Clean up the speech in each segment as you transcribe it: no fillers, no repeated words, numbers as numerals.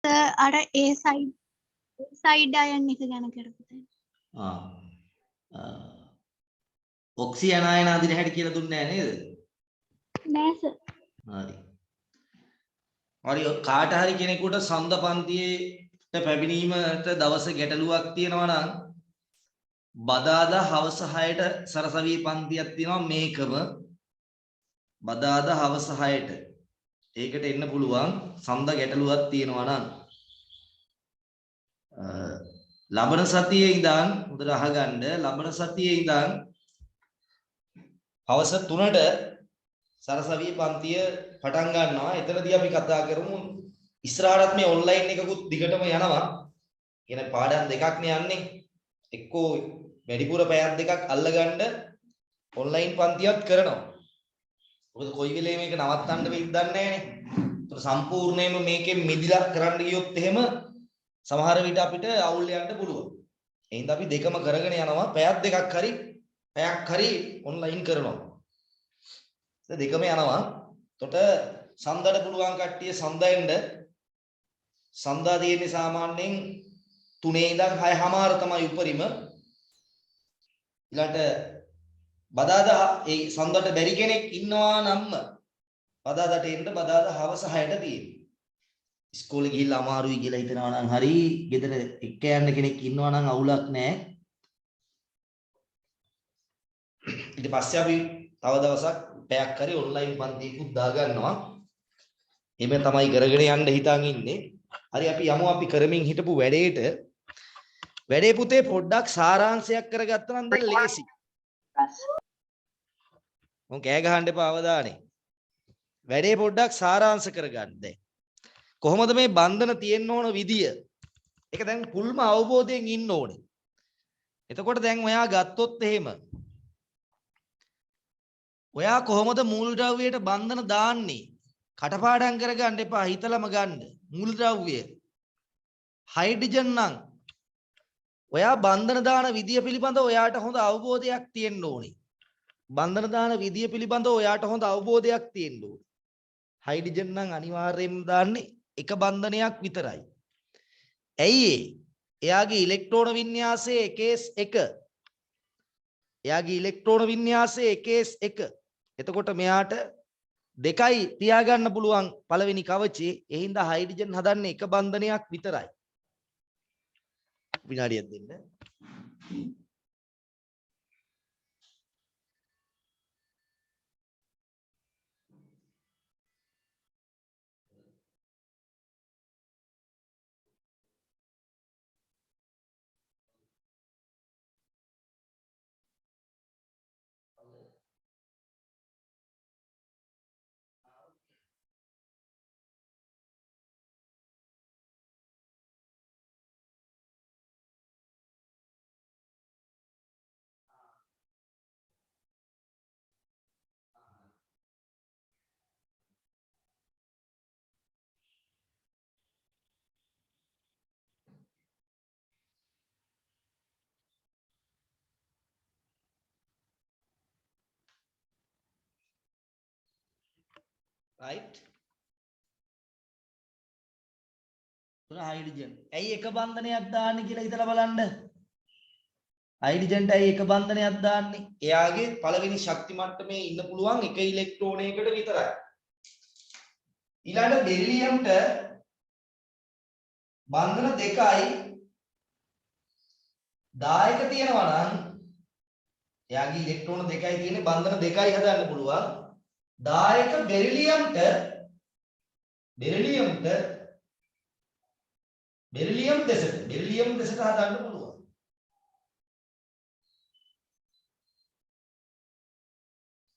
අර ඒ සයිඩ් අයන් එක ගැන කරපු තැන. ඔක්සි අනායන අදින හැටි කියලා දුන්නේ නැහැ නේද? නෑ සර්. හරි. හරි කාට හරි කෙනෙකුට සඳ පන්තියේට පැමිණීමට දවස ගැටලුවක් තියෙනවා නම් බදාදා හවස 6ට සරසවි පන්තියක් තියෙනවා මේකම බදාදා හවස 6ට ඒකට එන්න පුළුවන් සඳ ගැටලුවක් තියෙනවා නම් ලබන සතියේ ඉඳන් හොඳට අහගන්න ලබන සතියේ ඉඳන් හවස 3ට සරසවි පන්තිය පටන් ගන්නවා. එතනදී අපි කතා කරමු ඉස්සරහටත් මේ ඔන්ලයින් එකකුත් දිගටම යනවා. කියන පාඩම් දෙකක් නේ යන්නේ. එක්කෝ වැඩිපුර පැයක් දෙකක් අල්ලගන්න ඔන්ලයින් පන්තියක් කරනවා. මොකද කොයි වෙලේ මේක නවත්තන්න වෙයිද දන්නේ නැහනේ. ඒතර සම්පූර්ණයෙන්ම මේකෙන් මිදිලා කරන්න ගියොත් එහෙම සමහර විට අපිට අවුල් යන්න පුළුවන්. ඒ හින්දා අපි දෙකම කරගෙන යනවා. පැයක් දෙකක් හරි ඔන්ලයින් කරනවා. දෙකම යනවා. එතකොට සඳඩ පුළුවන් කට්ටිය සඳෙන්ද සඳා තියෙන්නේ සාමාන්‍යයෙන් 3 ඉඳන් 6:00 තමයි උපරිම. ඊළඟට බදාදා ඒ සඳට බැරි කෙනෙක් ඉන්නවා නම් බදාදාට එන්න බදාදා හවස 6ට තියෙනවා. ඉස්කෝලේ ගිහිල්ලා අමාරුයි කියලා හිතනවා නම් හරි ගෙදර එක්ක යන්න කෙනෙක් ඉන්නවා නම් අවුලක් නැහැ. ඊට පස්සේ අපි තව දවසක් පැයක් හරි ඔන්ලයින් පන්තියකුත් දා ගන්නවා. එහෙම තමයි කරගෙන යන්න හිතාන් ඉන්නේ. හරි අපි යමු අපි කරමින් හිටපු වැඩේට. වැඩේ පුතේ පොඩ්ඩක් සාරාංශයක් කරගත්තා නම් දැන් ලේසි. මොන් කෑ ගහන්න එපා අවදානේ. වැඩේ පොඩ්ඩක් සාරාංශ කරගන්න දැන්. කොහොමද මේ බන්ධන තියෙන්න ඕන විදිය? ඒක දැන් පුල්ම අවබෝධයෙන් ඉන්න ඕනේ. එතකොට දැන් ඔයා ගත්තොත් එහෙම ඔයා කොහොමද මූලද්‍රව්‍යයට බන්ධන දාන්නේ? කටපාඩම් කරගන්න එපා හිතලම ගන්න. මූලද්‍රව්‍ය හයිඩ්‍රජන් නම් ඔයා බන්ධන දාන විදිය පිළිබඳව ඔයාට හොඳ අවබෝධයක් තියෙන්න ඕනේ. බන්ධන දාන විදිය පිළිබඳව ඔයාට හොඳ අවබෝධයක් තියෙන්න ඕනේ. හයිඩ්‍රජන් නම් අනිවාර්යයෙන්ම දාන්නේ එක බන්ධනයක් විතරයි. ඇයි එයාගේ ඉලෙක්ට්‍රෝන වින්‍යාසයේ එකේස් 1. එයාගේ ඉලෙක්ට්‍රෝන වින්‍යාසයේ එකේස් 1. එතකොට මෙයාට දෙකයි තියාගන්න පුළුවන් පළවෙනි කවචේ. ඒ හින්දා හයිඩ්‍රජන් හදන්නේ එක බන්ධනයක් විතරයි. විනාඩියක් දෙන්න. right හයිඩ්‍රජන් ඇයි එක බන්ධනයක් දාන්නේ කියලා හිතලා බලන්න. හයිඩ්‍රජන්ට ඇයි එක බන්ධනයක් දාන්නේ? එයාගේ පළවෙනි ශක්ති මට්ටමේ ඉන්න පුළුවන් එක ඉලෙක්ට්‍රෝනයකට විතරයි. ඊළඟ බෙරිලියම්ට බන්ධන දෙකයි දායක තියෙනවා නම් එයාගේ ඉලෙක්ට්‍රෝන දෙකයි තියෙන්නේ බන්ධන දෙකයි හදන්න පුළුවන්. දායක බෙරිලියම්ට බෙරිලියම් දෙසට හදන්න පුළුවන්.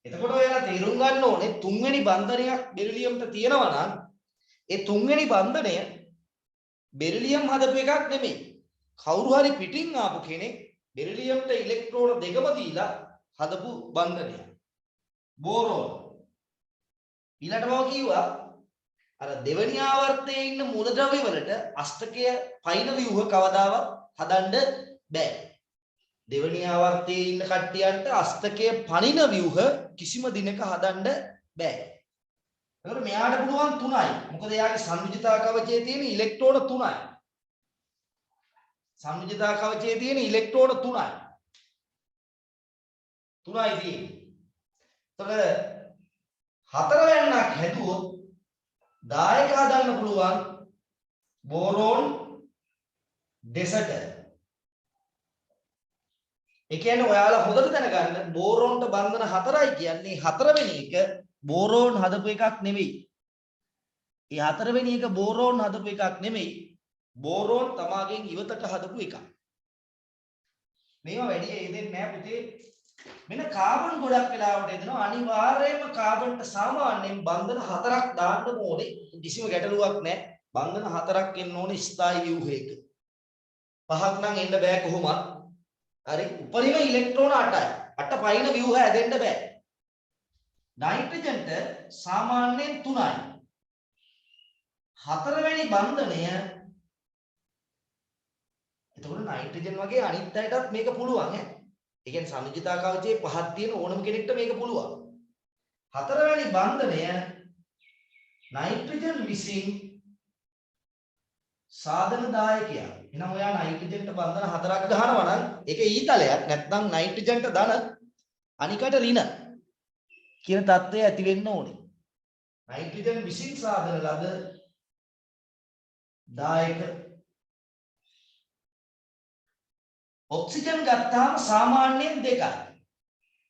එතකොට ඔයාලා තේරුම් ගන්න ඕනේ තුන්වෙනි බන්ධනයක් බෙරිලියම්ට තියෙනවා නම් ඒ තුන්වෙනි බන්ධනය බෙරිලියම් හදපු එකක් නෙමෙයි. කවුරු හරි පිටින් ආපු කෙනෙක් බෙරිලියම්ට ඉලෙක්ට්‍රෝන දෙකම දීලා හදපු බන්ධනයක්. බෝරෝන. ඊළඟට මම කිව්වා අර දෙවෙනි ආවර්තයේ ඉන්න මූලද්‍රව්‍ය වලට අෂ්ටකය පයින් ව්‍යුහ කවදාවත් හදන්න බෑ. දෙවෙනි ආවර්තයේ ඉන්න කට්ටියන්ට අෂ්ටකය පනින ව්‍යුහ කිසිම දිනක හදන්න බෑ. එතකොට මෙයාට පුළුවන් 3යි. මොකද එයාගේ සංයුජිතා කවචයේ තියෙන ඉලෙක්ට්‍රෝන 3යි. සංයුජිතා කවචයේ තියෙන ඉලෙක්ට්‍රෝන 3යි. 3යි තියෙන්නේ. එතකොට හතරවැන්නක් හැදුවොත් දායක හදන්න පුළුවන් බෝරෝන් දෙසට. ඒ කියන්නේ ඔයාලා හොඳට දැනගන්න බෝරෝන්ට බන්ධන 4යි කියන්නේ හතරවෙනි එක බෝරෝන් හදපු එකක් නෙමෙයි. ඒ හතරවෙනි එක බෝරෝන් හදපු එකක් නෙමෙයි. බෝරෝන් තමාගෙන් ඉවතට හදපු එකක්. මේවා වැඩි එදෙන්නේ නැහැ පුතේ. මෙන්න කාබන් ගොඩක් වෙලාවට එදෙනවා අනිවාර්යයෙන්ම කාබන්ට සාමාන්‍යයෙන් බන්ධන 4ක් දාන්න ඕනේ. කිසිම ගැටලුවක් නැහැ. බන්ධන 4ක් එන්න ඕනේ ස්ථායි ව්‍යුහයක. 5ක් නම් එන්න බෑ කොහොමත්. හරි උපරිම ඉලෙක්ට්‍රෝන 8යි. 8 පයින් ව්‍යුහ හැදෙන්න බෑ. නයිට්‍රජන්ට සාමාන්‍යයෙන් 3යි. හතරවෙනි බන්ධනය එතකොට නයිට්‍රජන් වගේ අනිත් අයටත් මේක පුළුවන් ඈ. ඒ කියන්නේ සංයුජිතා කවචයේ පහක් තියෙන ඕනම කෙනෙක්ට මේක පුළුවන්. හතරවෙනි බන්ධනය නයිට්‍රජන් විසින් සාධන දායකයා. එහෙනම් ඔයා නයිට්‍රජන්ට බන්ධන 4ක් ගහනවා නම් ඒක ඊතලයක් නැත්නම් නයිට්‍රජන්ට ධන අනිකට ඍණ කියන தත්ත්වය ඇති වෙන්න ඕනේ. නයිට්‍රජන් විසින් සාධන ලද දායක ඔක්සිජන් ගත්තාම සාමාන්‍යයෙන් 2යි.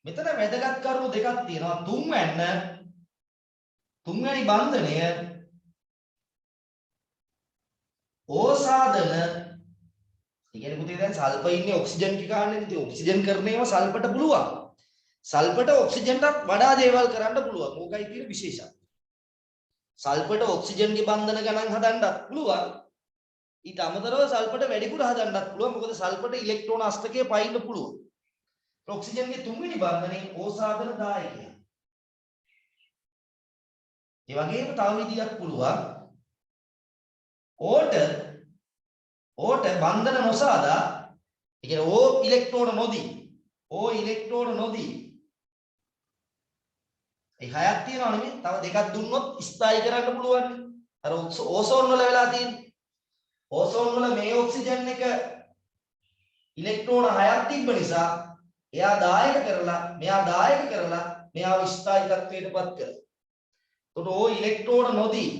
මෙතන වැදගත් කරුණු දෙකක් තියෙනවා. තුන්වැනි බන්ධනය ඕසාධන. ඒ කියන්නේ පුතේ දැන් සල්ෆර් ඉන්නේ ඔක්සිජන් කිකාන්නේ. ඉතින් ඔක්සිජන් කරන ඒවා සල්ෆර්ට පුළුවන්. සල්ෆර්ට ඔක්සිජන්ටත් වඩා දේවල් කරන්න පුළුවන්. ඕකයි තියෙන විශේෂත්වය. සල්ෆර්ට ඔක්සිජන්ගේ බන්ධන ගණන් හදන්නත් පුළුවන්. ඊට අමතරව සල්ෆර්ට වැඩිපුර හදන්නත් පුළුවන්. මොකද සල්ෆර්ට ඉලෙක්ට්‍රෝන අෂ්ටකය පයින්න පුළුවන්. ඔක්සිජන්ගේ තුන්වෙනි බන්ධනේ ඕසාධන දායකයා. ඒ වගේම තව විදියක් පුළුවන්. ඕට බන්ධන නොසාදා, ඒ කියන්නේ ඕ ඉලෙක්ට්‍රෝන නොදී ඒ හයක් තියෙනවා නෙමෙයි. තව දෙකක් දුන්නොත් ස්ථායි කරන්න පුළුවන්. අර ඕසෝන් වල වෙලා තියෙන්නේ. ඕසෝන් වල මේ ඔක්සිජන් එක ඉලෙක්ට්‍රෝන 6ක් තිබ්බ නිසා එයා දායක කරලා මෙයාව ස්ථායි තත්ත්වයටපත් කරලා. එතකොට ඕ ඉලෙක්ට්‍රෝන නොදී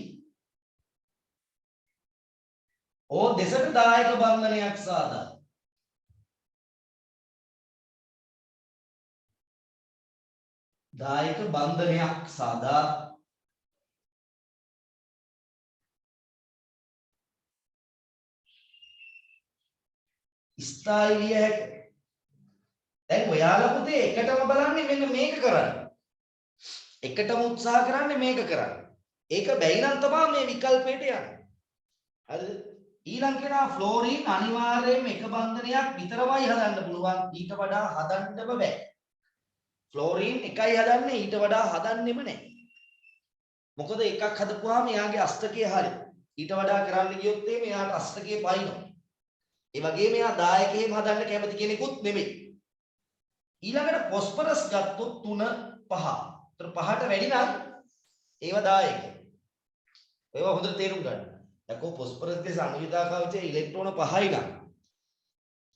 ඕ දෙසට දායක බන්ධනයක් සාදා. ස්ථායි විය හැකියි. දැන් ඔයාලා පුතේ එකටම බලන්නේ මෙන්න මේක කරන්න. එකටම උත්සාහ කරන්නේ මේක කරන්න. ඒක බැයි නම් තමයි මේ විකල්පයට යන්නේ. හරිද? ඊළඟ කෙනා ෆ්ලෝරින් අනිවාර්යයෙන්ම එක බන්ධනයක් විතරමයි හදන්න පුළුවන්. ඊට වඩා හදන්නම බෑ. ෆ්ලෝරින් එකයි හදන්නේ, ඊට වඩා හදන්නෙම නැහැ. මොකද එකක් හදපුවාම එයාගේ අෂ්ටකය හරි. ඊට වඩා කරන්න ගියොත් එයාට අෂ්ටකය පයින්නවා. ඒ වගේම එයා දායකයෙම හදන්න කැමති කෙනෙකුත් නෙමෙයි. ඊළඟට ફોස්ෆරස් ගත්තොත් 3 5. ඒතර 5ට වැඩි නම් ඒව දායක. ඒවා හොඳට තේරුම් ගන්න. යකෝ ફોස්ෆරස්ගේ සංයුජිතා කවචයේ ඉලෙක්ට්‍රෝන 5යි නම්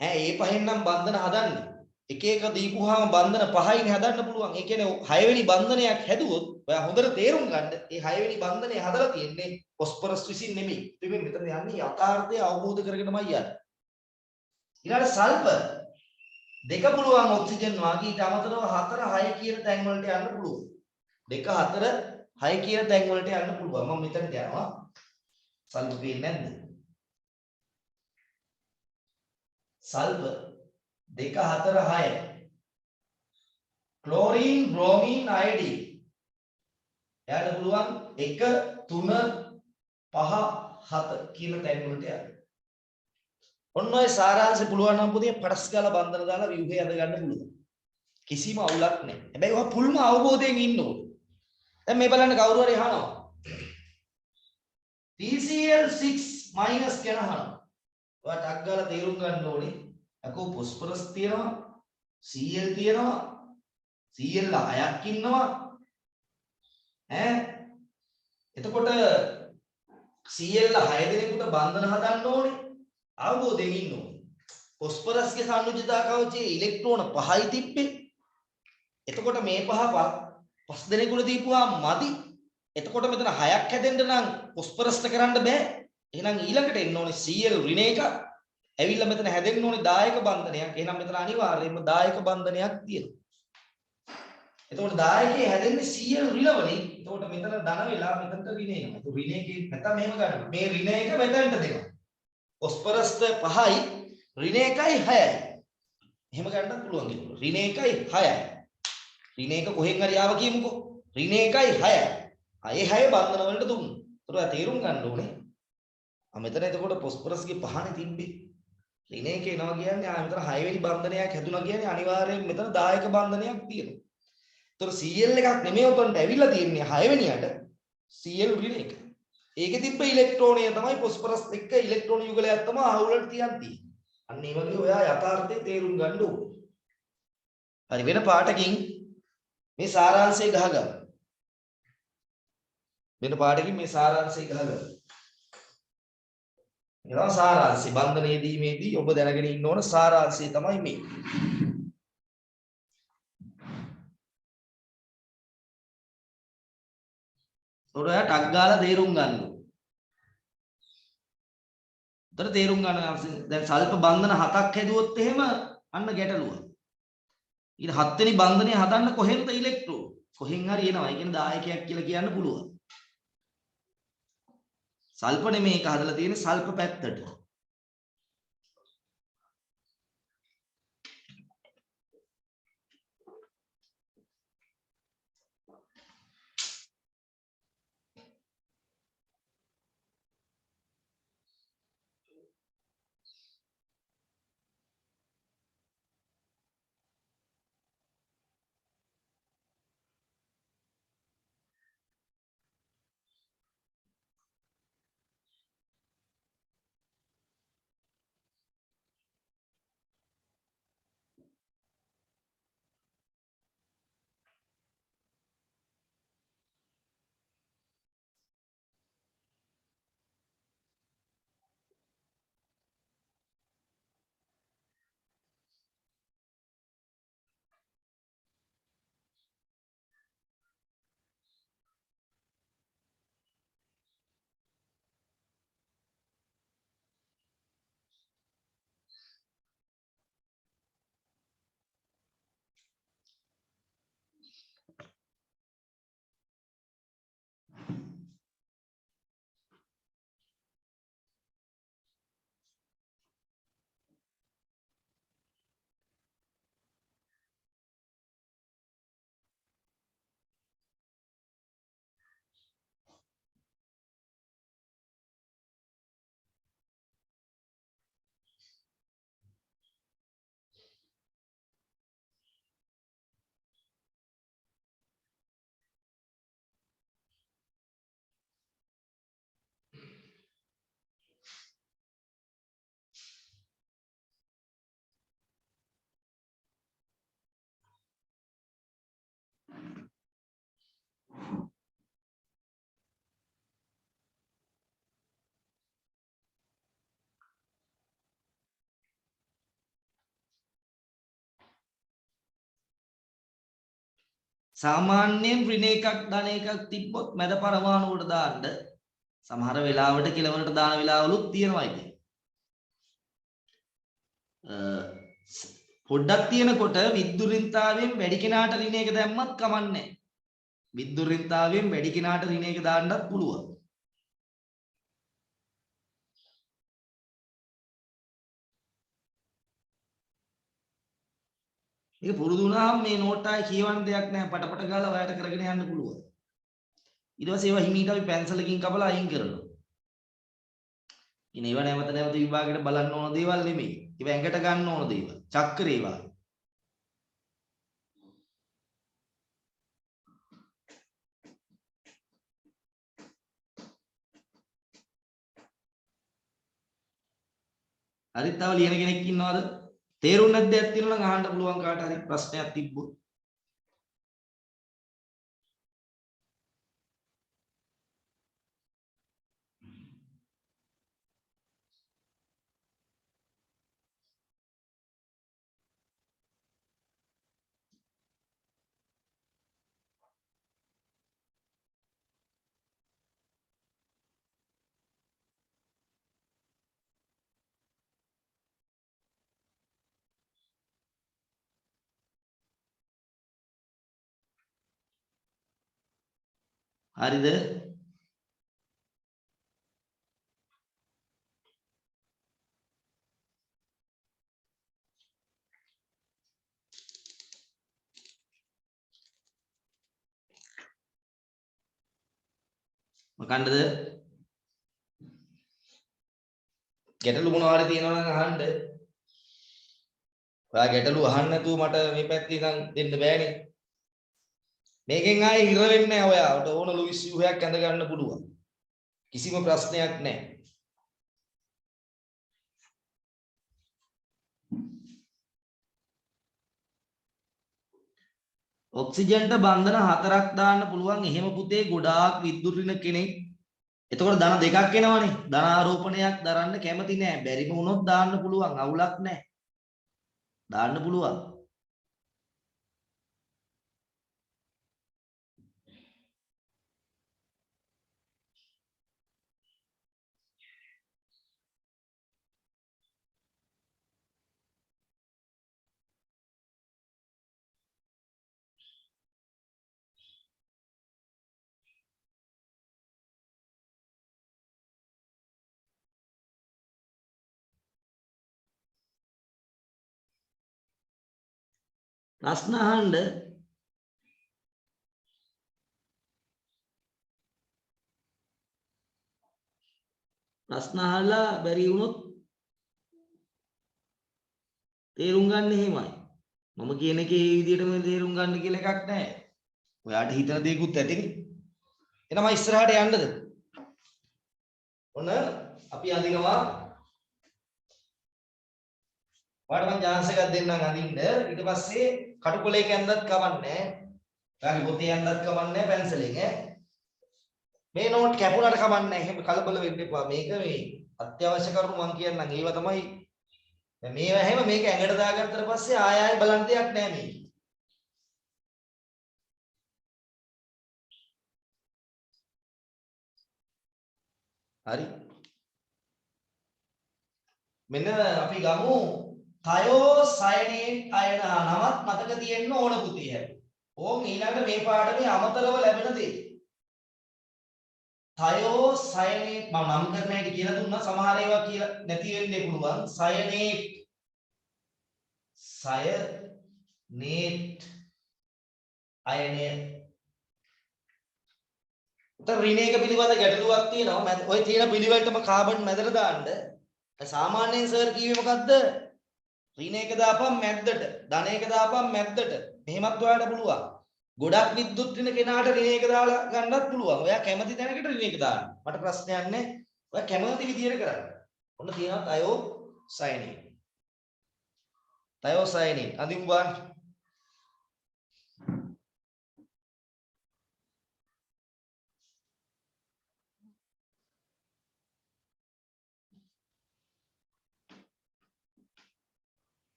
ඒ 5න් නම් බන්ධන හදන්නේ. එක එක දීපුවාම බන්ධන 5යිනේ හදන්න පුළුවන්. ඒ කියන්නේ 6 වෙනි බන්ධනයක් හැදුවොත් ඔයා හොඳට තේරුම් ගන්න. ඒ 6 වෙනි බන්ධනය හදලා තියෙන්නේ ફોස්ෆරස් විසින් නෙමෙයි. ඉතින් මෙතන යන්නේ යථාර්ථය අවබෝධ කරගෙනමයි යන්නේ. ඊළඟට සල්ෆර් දෙක පුළුවන් ඔක්සිජන් වාගේ ඊට අමතරව 4 6 කියන තැන් වලට යන්න පුළුවන්. 2 4 6 කියන තැන් වලට යන්න පුළුවන්. මම මෙතනට යනවා. සල්ෆර් පේන්නේ නැද්ද? සල්ෆර් 2 4 6 ක්ලෝරින් බ්‍රෝමීන් අයඩින් එයාට පුළුවන් 1 3 5 7 කියන තැන් වලට යන්න. ඔන්න ඔය සාරාංශය පුළුවන් නම් පුතේ පටස් ගාලා බන්ධන දාලා ව්‍යුහය අඳ ගන්න පුළුවන්. කිසිම අවුලක් නැහැ. හැබැයි ඔයා පුල්ම අවබෝධයෙන් ඉන්න ඕනේ. දැන් මේ බලන්න කවුරු හරි අහනවා. TCl6 මයිනස් කියන අහනවා. ඔයා ටක් ගාලා තේරුම් ගන්න ඕනේ. අකෝ ફોස්ෆරස් තියෙනවා, Cl තියෙනවා, Cl 6ක් ඉන්නවා. එතකොට Cl 6 දෙනෙකුට බන්ධන හදන්න ඕනේ. අවබෝධයෙන් ඉන්න ඕනේ. ෆොස්ෆරස්ගේ සංයුජිතා කවචයේ ඉලෙක්ට්‍රෝන 5යි තිබ්බේ. එතකොට මේ පහ දෙනෙකුට දීපුවා මදි. එතකොට මෙතන 6ක් හැදෙන්න නම් ෆොස්ෆරස්ට කරන්න බෑ. එහෙනම් ඊළඟට එන්න ඕනේ Cl ඍණ එක. ඇවිල්ලා මෙතන හැදෙන්න ඕනේ දායක බන්ධනයක්. එහෙනම් මෙතන අනිවාර්යයෙන්ම දායක බන්ධනයක් තියෙනවා. එතකොට දායකයේ හැදෙන්නේ Cl ඍණ වලින්. එතකොට මෙතන ධන වෙලා මෙතනට ඍණ එනවා. ඒක ඍණ එකේ නැත්නම් මෙහෙම ගන්නවා. මේ ඍණ එක මෙතනට දෙනවා. ෆොස්ෆරස්ට 5යි ඍණ 1යි 6යි. එහෙම ගන්නත් පුළුවන් ඒක. ඍණ 1යි 6යි. ඍණ 1 කොහෙන් හරි ආව කියමුකෝ. ඍණ 1යි 6යි. ඒ 6 බන්ධන වලට දුන්නා. ඒතකොට තේරුම් ගන්න ඕනේ. මෙතන එතකොට ෆොස්ෆරස්ගේ 5නේ තිබ්බේ. ඍණ 1 එනවා කියන්නේ මෙතන 6 වෙනි බන්ධනයක් හැදුනා කියන්නේ අනිවාර්යයෙන් මෙතන දායක බන්ධනයක් තියෙනවා. ඒතකොට Cl එකක් නෙමෙයි උතන්ට ඇවිල්ලා තියෙන්නේ 6 වෙනියට Cl ඍණ 1. ඒකේ තිබ්බ ඉලෙක්ට්‍රෝනය තමයි ෆොස්ෆරස් එක්ක ඉලෙක්ට්‍රෝන යුගලයක් තමයි අහුවලට තියන්නේ. අන්න ඒ වගේ ඔයා යථාර්ථය තේරුම් ගන්න ඕනේ. හරි වෙන පාටකින් මේ සාරාංශය ගහගන්න. වෙන පාටකින් මේ සාරාංශය ගහගන්න. ඒනවා සාරාංශය බන්ධනයේදී ඔබ දැනගෙන ඉන්න ඕන සාරාංශය තමයි මේ. ඔයා ටක් ගාලා තේරුම් ගන්න ඕන. උතර තේරුම් ගන්න දැන් සල්ප බන්ධන 7ක් හැදුවොත් එහෙම අන්න ගැටලුව. ඊට 7 වෙනි බන්ධනය හදන්න කොහෙන්ද ඉලෙක්ට්‍රෝන? කොහෙන් හරි එනවා. ඒ කියන්නේ දායකයක් කියලා කියන්න පුළුවන්. සල්ප නෙමේ ඒක හදලා තියෙන්නේ සල්ප පැත්තට. සාමාන්‍යයෙන් ඍණ එකක් ධන එකක් තිබ්බොත් මැද පරමාණුවට දාන්න සමහර වෙලාවට කෙලවරට දාන වෙලාවලුත් තියෙනවා ඉතින්. පොඩ්ඩක් තියෙනකොට විද්දුරින්තාවෙන් වැඩි කෙනාට ඍණ එක දැම්මත් කමන්නේ නැහැ. විද්දුරින්තාවෙන් වැඩි කෙනාට ඍණ එක දාන්නත් පුළුවන්. ඒක පුරුදු වුණාම මේ නෝට් එකේ කියවන්න දෙයක් නැහැ. පටපට ගාලා ඔයාලට කරගෙන යන්න පුළුවන්. ඊට පස්සේ ඒවා හිමීට අපි පැන්සලකින් කපලා අයින් කරනවා. ඉතින් ඒවා නැවත නැවත විභාගයට බලන්න ඕන දේවල් නෙමෙයි. ඒවා ඇඟට ගන්න ඕන දේවල්. චක්‍රේ ඒවා. හරිත් තව ලියන කෙනෙක් ඉන්නවද? තේරුම් නැද්ද දෙයක් තියෙනවා නම් අහන්න පුළුවන් කාට හරි ප්‍රශ්නයක් තිබ්බොත්. හරිද? මොකන්දද? ගැටලු මොනවා හරි තියෙනවා නම් අහන්න. ඔයා ගැටලු අහන්න නැතුව මට මේ පැත්තේ ඉඳන් දෙන්න බෑනේ. මේකෙන් ආයේ හිර වෙන්නේ නැහැ ඔයාට. ඕන ලුයිස් ව්‍යුහයක් ඇඳ ගන්න පුළුවන්. කිසිම ප්‍රශ්නයක් නැහැ. ඔක්සිජන්ට බන්ධන 4ක් දාන්න පුළුවන්. එහෙම පුතේ ගොඩාක් විද්‍යුත් ඍණ කෙනෙක්. එතකොට ධන දෙකක් එනවනේ. ධන ආරෝපණයක් දරන්න කැමති නෑ. බැරිම වුණොත් දාන්න පුළුවන්. අවුලක් නෑ. දාන්න පුළුවන්. ප්‍රශ්න අහන්න. ප්‍රශ්න අහලා බැරි වුණොත් තේරුම් ගන්න එහෙමයි. මම කියන එකේ මේ විදිහටම තේරුම් ගන්න කියලා එකක් නැහැ. ඔයාට හිතන දේකුත් ඇතිනේ. එහෙනම් මම ඉස්සරහට යන්නද? ඔන්න අපි අඳිනවා. ඔයාට මම chance එකක් දෙන්නම් අඳින්න. ඊට පස්සේ කටුකොලේක ඇඳත් කවන්නේ. ඔයාගේ පොතේ ඇඳත් කවන්නේ පැන්සලෙන් ඈ. මේ නෝට් කැපුණාට කවන්නේ. එහෙම කලබල වෙන්න එපා. මේක මේ අත්‍යවශ්‍ය කරුණු මම කියන්නම්. ඒව තමයි. දැන් මේවා හැම මේක ඇඟට දාගත්තට පස්සේ ආය ආය බලන්න දෙයක් නැහැ මේක. හරි. මෙන්න අපි ගමු තයෝසයනේට් අයන නමත් මතක තියෙන්න ඕන පුතේ හැබැයි. ඕන් ඊළඟට මේ පාඩමේ අමතරව ලැබෙන දේ. තයෝසයනේට් මම නම් කරන හැටි කියලා දුන්නා. සමහර ඒවා කියලා නැති වෙන්න පුළුවන්. සයනේට් අයනය. උතර ඍණයක පිළිබඳ ගැටලුවක් තියෙනවා. ඔය තියෙන පිළිවෙලටම කාබන් මැදට දාන්න. සාමාන්‍යයෙන් සර් කිව්වේ මොකද්ද? ඍණයක දාපම් මැද්දට, ධනයක දාපම් මැද්දට. මෙහෙමත් ඔයාලට පුළුවන්. ගොඩක් විද්‍යුත් ඍණ කෙනාට ඍණයක දාලා ගන්නත් පුළුවන්. ඔයා කැමති තැනකට ඍණයක දාන්න. මට ප්‍රශ්නයක් නැහැ. ඔයා කැමති විදියට කරන්න. ඔන්න තියෙනවා තයෝසයනේට්. තයෝසයනේට් අඳිමු බලන්න.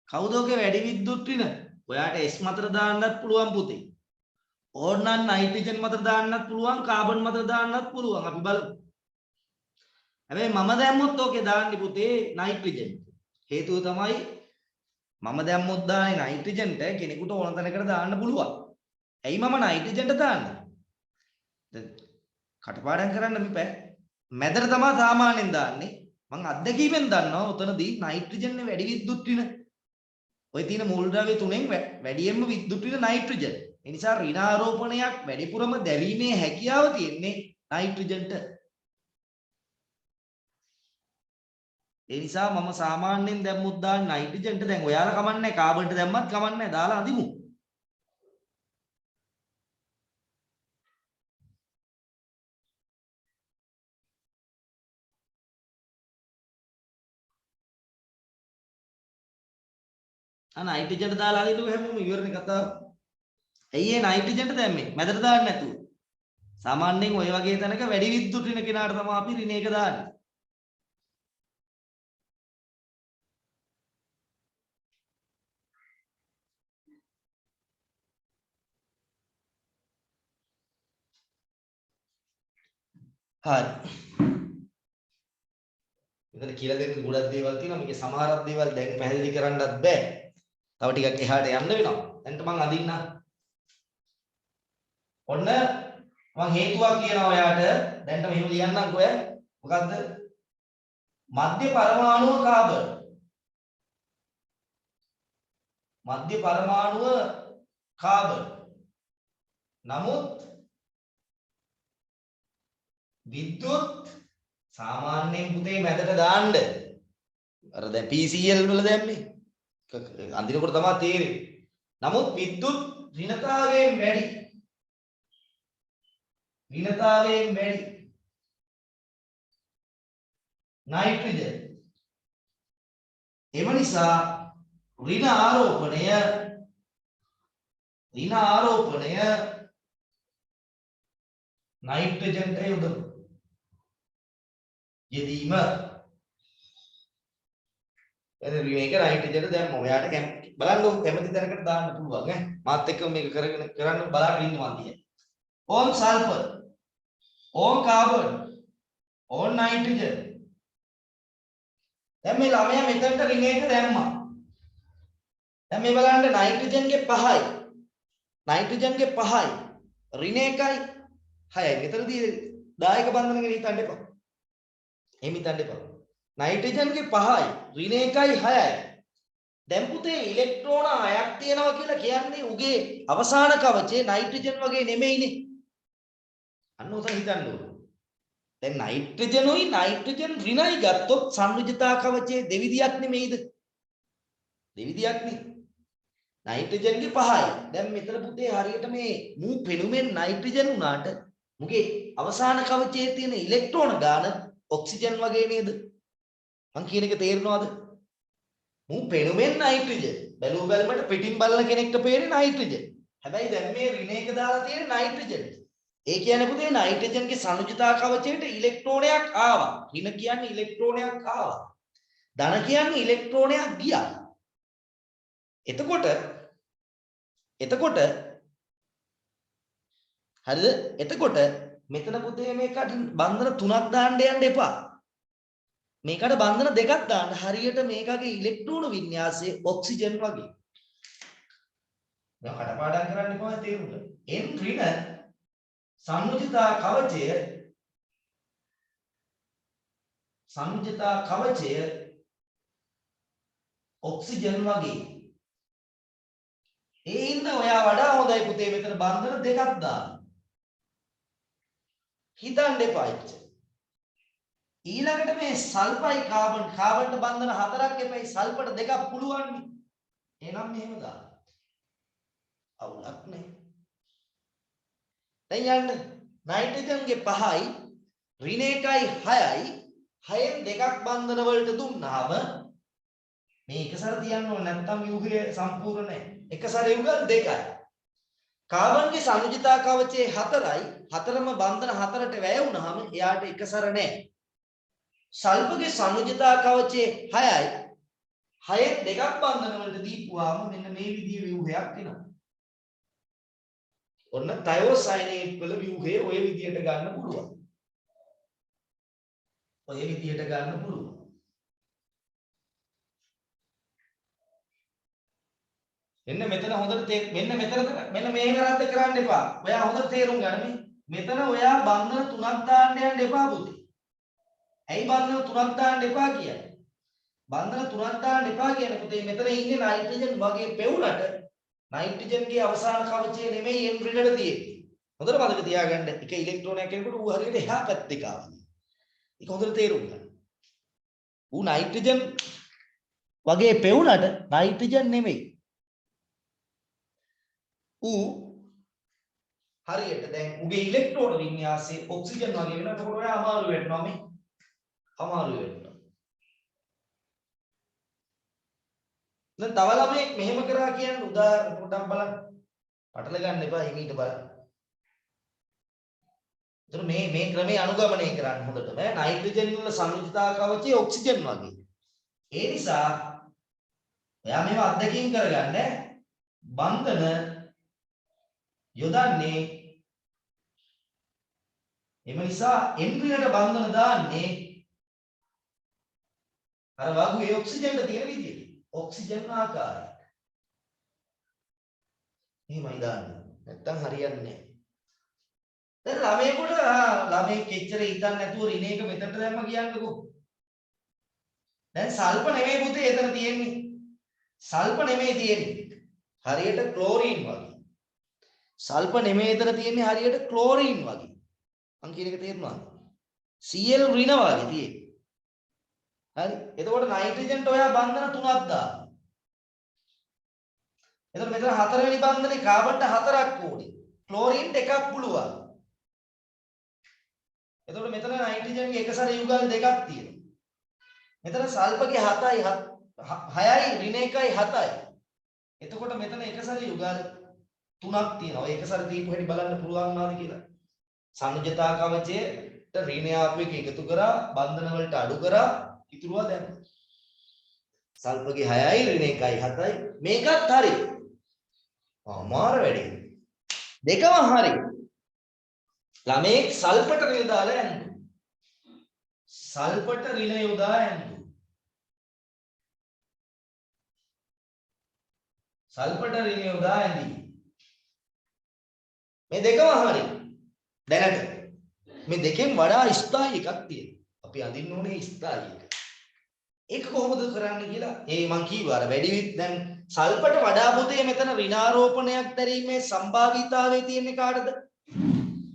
කවුද ඔගේ වැඩි විද්‍යුත් ඍණ? ඔයාට S මතට දාන්නත් පුළුවන් පුතේ. ඕනනම් නයිට්‍රජන් මතට දාන්නත් පුළුවන්, කාබන් මතට දාන්නත් පුළුවන්. අපි බලමු. හැබැයි මම දැම්මොත් ඕකේ දාන්නේ පුතේ නයිට්‍රජන්. හේතුව තමයි මම දැම්මොත් දාන්නේ නයිට්‍රජන්ට කෙනෙකුට ඕන තැනකට දාන්න පුළුවන්. ඇයි මම නයිට්‍රජන්ට දාන්නේ? කටපාඩම් කරන්න මෙපෑ. මැදට තමයි සාමාන්‍යයෙන් දාන්නේ. මම අත්දැකීමෙන් දන්නවා උතනදී නයිට්‍රජන් වැඩි විද්‍යුත් ඍණ. ඔය තියෙන මූලද්‍රව්‍ය තුනෙන් වැඩියෙන්ම විද්‍යුත් ඍණ නයිට්‍රජන්. ඒ නිසා ඍණාරෝපණයක් වැඩිපුරම දැරීමේ හැකියාව තියෙන්නේ නයිට්‍රජන්ට. ඒ නිසා මම සාමාන්‍යයෙන් දැම්මුත් දාන්නේ නයිට්‍රජන්ට. දැන් ඔයාලා කමන්නේ කාබන්ට දැම්මත් කමන්නේ දාලා අදිමු. නයිට්‍රජන්ට දාලා අදින්න හැමෝම ඉවරනේ කතාව. ඇයි ඒ නයිට්‍රජන්ට දැම්මේ? මැදට දාන්න නැතුව. සාමාන්‍යයෙන් ඔය වගේ තැනක වැඩි විද්‍යුත් ඍණ කෙනාට තමයි අපි ඍණයක දාන්නේ. හරි. මෙතන කියලා දෙන්න ගොඩක් දේවල් තියෙනවා. මේකේ සමහරක් දේවල් දැන් පැහැදිලි කරන්නත් බෑ. තව ටිකක් එහාට යන්න වෙනවා. දැන් මම අඳින්න. ඔන්න මම හේතුවක් කියනවා ඔයාට. දැන්ට මෙහෙම ලියන්නම්කෝ ඔය. මොකද්ද? මධ්‍ය පරමාණුව කාබන්. මධ්‍ය පරමාණුව කාබන්. නමුත් විද්‍යුත් සාමාන්‍යයෙන් පුතේ මැදට දාන්න. අර දැන් PCL වල දැම්මේ. අඳිනකොට තමයි තේරෙන්නේ. නමුත් විද්‍යුත් ඍණතාවයෙන් වැඩි. ඍණතාවයෙන් වැඩි. නයිට්‍රජන්. එම නිසා ඍණ ආරෝපණය නයිට්‍රජන්ට යොදවනවා. යෙදීම එතන මේක නයිට්‍රජන් දැම්ම ඔයාට බලන්න කැමති තැනකට දාන්න පුළුවන් ඈ මාත් එක්ක මේක කරන්න බලාගෙන ඉන්න මන් දිහා ඕන් සල්ෆර් ඕන් කාබන් ඕන් නයිට්‍රජන් දැන් මේ ළමයා මෙතනට රින් එක දැම්මා දැන් මේ බලන්න නයිට්‍රජන්ගේ 5යි නයිට්‍රජන්ගේ 5යි රින් එකයි 6යි මෙතනදී දායක බන්ධන ගැන හිතන්න එපා එහෙම හිතන්න එපා නයිට්‍රජන්ගේ 5යි ඍණ 1යි 6යි දැන් පුතේ ඉලෙක්ට්‍රෝන 6ක් තියෙනවා කියලා කියන්නේ උගේ අවසාන කවචේ නයිට්‍රජන් වගේ නෙමෙයිනේ අන්න උතන හිතන්න ඕන දැන් නයිට්‍රජනුයි නයිට්‍රජන් ඍණයි ගත්තොත් සංයුජතා කවචේ දෙවිදියක් නෙමෙයිද දෙවිදියක්නේ නයිට්‍රජන්ගේ 5යි දැන් මෙතන පුතේ හරියට මේ මූ පෙනුමෙන් නයිට්‍රජන් උනාට මුගේ අවසාන කවචයේ තියෙන ඉලෙක්ට්‍රෝන ගාන ඔක්සිජන් වගේ නේද මං කියන එක තේරෙනවද මූ පෙනුමෙන් නයිට්‍රජන් බැලුව බැලමට පිටින් බලන කෙනෙක්ට පේන්නේ නයිට්‍රජන් හැබැයි දැන් මේ ඍණ එක දාලා තියෙන නයිට්‍රජන් ඒ කියන්නේ පුතේ නයිට්‍රජන්ගේ සංයුජතා කවචයට ඉලෙක්ට්‍රෝනයක් ආවා ඍණ කියන්නේ ඉලෙක්ට්‍රෝනයක් ආවා ධන කියන්නේ ඉලෙක්ට්‍රෝනයක් ගියා එතකොට හරිද එතකොට මෙතන පුතේ මේකට බන්ධන 3ක් දාන්න යන්න එපා මේකට බන්ධන 2ක් දාන්න හරියට මේකගේ ඉලෙක්ට්‍රෝන වින්‍යාසයේ ඔක්සිජන් වගේ දැන් කටපාඩම් කරන්න එපා තේරුණා n ඍණ සංයුජතා කවචය ඔක්සිජන් වගේ ඒ හින්දා ඔයා වඩා හොඳයි පුතේ මෙතන බන්ධන 2ක් දාන්න හිතන්න එපා ඉච්ච ඊළඟට මේ සල්ෆයි කාබන්ට බන්ධන 4ක් එපයි සල්ෆට 2ක් පුළුවන් නේ එහෙනම් මෙහෙම දාන්න අවුලක් නැහැ දැන් යන්න නයිට්‍රජන්ගේ 5යි ඍණ 1යි 6යි 6න් 2ක් බන්ධන වලට දුන්නාම මේ එක සැර තියන්න ඕනේ නැත්නම් ව්‍යුහය සම්පූර්ණ නැහැ එක සැරේ උගල් 2යි කාබන්ගේ සංයුජතා කවචයේ 4යි හතරම බන්ධන 4ට වැය වුණාම එයාට එක සැර නැහැ සල්ෆගේ සංයුජතා කවචයේ 6යි 6න් 2ක් බන්ධන වලට දීපුවාම මෙන්න මේ විදිහේ ව්‍යුහයක් එනවා ඔන්න තයෝසයිනේට් වල ව්‍යුහය ඔය විදිහට ගන්න පුළුවන් එන්න මෙතන හොඳට මෙන්න මේ කරද්ද කරන්න එපා. ඔයා හොඳට තේරුම් ගන්න මේ. මෙතන ඔයා බන්ධන 3ක් දාන්න යන්න එපා පුතේ. ඇයි බන්ධන 3ක් දාන්න එපා කියන්නේ? බන්ධන 3ක් දාන්න එපා කියන්නේ පුතේ මෙතන ඉන්නේ නයිට්‍රජන් වගේ පෙවුනට නයිට්‍රජන්ගේ අවසාන කවචය නෙමෙයි n ඍණට තියෙන්නේ. හොඳට මතක තියාගන්න. එක ඉලෙක්ට්‍රෝනයක් එනකොට ඌ හරියට එහා පැත්තේ කාවා. ඒක හොඳට තේරුම් ගන්න. ඌ නයිට්‍රජන් වගේ පෙවුනට නයිට්‍රජන් නෙමෙයි. ඌ හරියට දැන් උගේ ඉලෙක්ට්‍රෝන වින්‍යාසයේ ඔක්සිජන් වගේ වෙනකොට ඔයා අමාරු වෙනවා මේ. අමාරු වෙනවා. දැන් තව ළමෙක් මෙහෙම කරා කියන්නේ උදාහරණ පොඩ්ඩක් බලන්න. පටල ගන්න එපා හිමීට බලන්න. එතන මේ ක්‍රමයේ අනුගමනය කරන්න හොඳටම නයිට්‍රජන් වල සංයුජතා කවචය ඔක්සිජන් වගේ. ඒ නිසා එයා මේව අත්දැකීම් කරගන්න බන්ධන යොදන්නේ එම නිසා එන්ට්‍රියට බන්ධන දාන්නේ අර වගුවේ ඔක්සිජන් තියෙන විදියට. ඔක්සිජන් ආකාරය. එහෙමයි දාන්නේ. නැත්තම් හරියන්නේ නැහැ. දැන් ළමයෙකුට ළමයෙක් එච්චර හිතන්නේ නැතුව රිනේක මෙතනට දැම්ම කියන්නකෝ. දැන් සල්ප නෙමෙයි පුතේ එතන තියෙන්නේ. සල්ප නෙමෙයි තියෙන්නේ. හරියට ක්ලෝරින් වගේ. සල්ප නෙමෙයි එතන තියෙන්නේ හරියට ක්ලෝරින් වගේ. මං කියන එක තේරුණාද? Cl ඍණ වගේ තියෙන්නේ. හරි. එතකොට නයිට්‍රජන්ට ඔයා බන්ධන තුනක් දානවා. එතකොට මෙතන හතරවෙනි බන්ධනේ කාබන්ට හතරක් ඕනේ. ක්ලෝරින්ට එකක් පුළුවන්. එතකොට මෙතන නයිට්‍රජන්ගේ එක සැර යුගල් දෙකක් තියෙනවා. මෙතන සල්පගේ 6යි ඍණ 1යි 7යි. එතකොට මෙතන එක සැර යුගල් තුනක් තියෙනවා. ඔය එක සැර දීපු හැටි බලන්න පුළුවන් වුණාද කියලා. සංයුජතා කවචයට ඍණ ආපු එක එකතු කරා බන්ධන වලට අඩු කරා ඉතුරුවා දැන්. සල්පගේ 6යි ඍණ 1යි 7යි මේකත් හරි. අමාර වැඩි. දෙකම හරි. ළමෙක් සල්පට ඍණ දාලා යන්නේ. සල්පට ඍණ යොදා යන්නේ. සල්පට ඍණ යොදා යන්නේ. මේ දෙකම හරි. දැනට මේ දෙකෙන් වඩා ස්ථායි එකක් තියෙනවා. අපි අඳින්න ඕනේ ස්ථායි එක. ඒක කොහොමද කරන්නේ කියලා මං කිව්වා අර වැඩි දැන් සල්පට වඩා පුතේ මෙතන ඍණාරෝපණයක් දැරීමේ සම්භාවිතාවය තියෙන්නේ කාටද?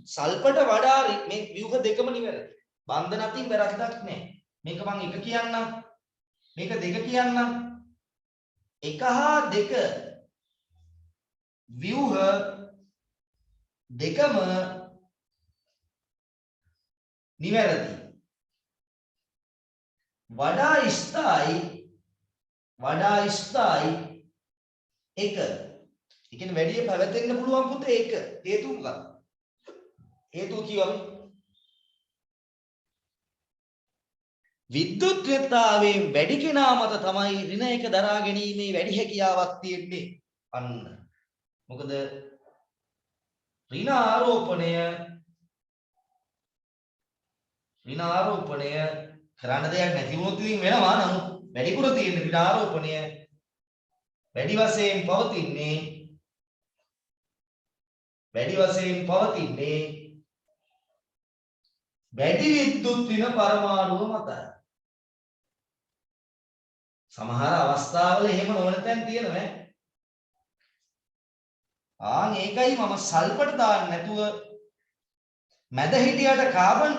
සල්පට වඩා මේ ව්‍යුහ දෙකම නිවැරදි. බන්ධන අතින් වැරද්දක් නැහැ. මේක මං එක කියන්නම්. මේක දෙක කියන්නම්. එක හා දෙක ව්‍යුහ දෙකම නිවැරදි. වඩා ස්ථායි එක. ඒ කියන්නේ වැඩි පැවතෙන්න පුළුවන් පුතේ ඒක. හේතුව මොකක්ද? හේතුව කියවම විද්‍යුත්වතාවයෙන් වැඩි කෙනා මත තමයි ඍණ එක දරා ගැනීමේ වැඩි හැකියාවක් තියෙන්නේ. අන්න. මොකද ඍණ ආරෝපණය කරන්න දෙයක් නැති වුණොත් ඉතින් වෙනවා. නමුත් වැඩිපුර තියෙන ඍණ ආරෝපණය වැඩි වශයෙන් පවතින්නේ වැඩි විද්‍යුත් ඍණ පරමාණුව මතයි. සමහර අවස්ථාවල එහෙම නොවන තැන් තියෙනවා. ඒකයි මම සල්පට දාන්න නැතුව මැද හිටියට කාබන්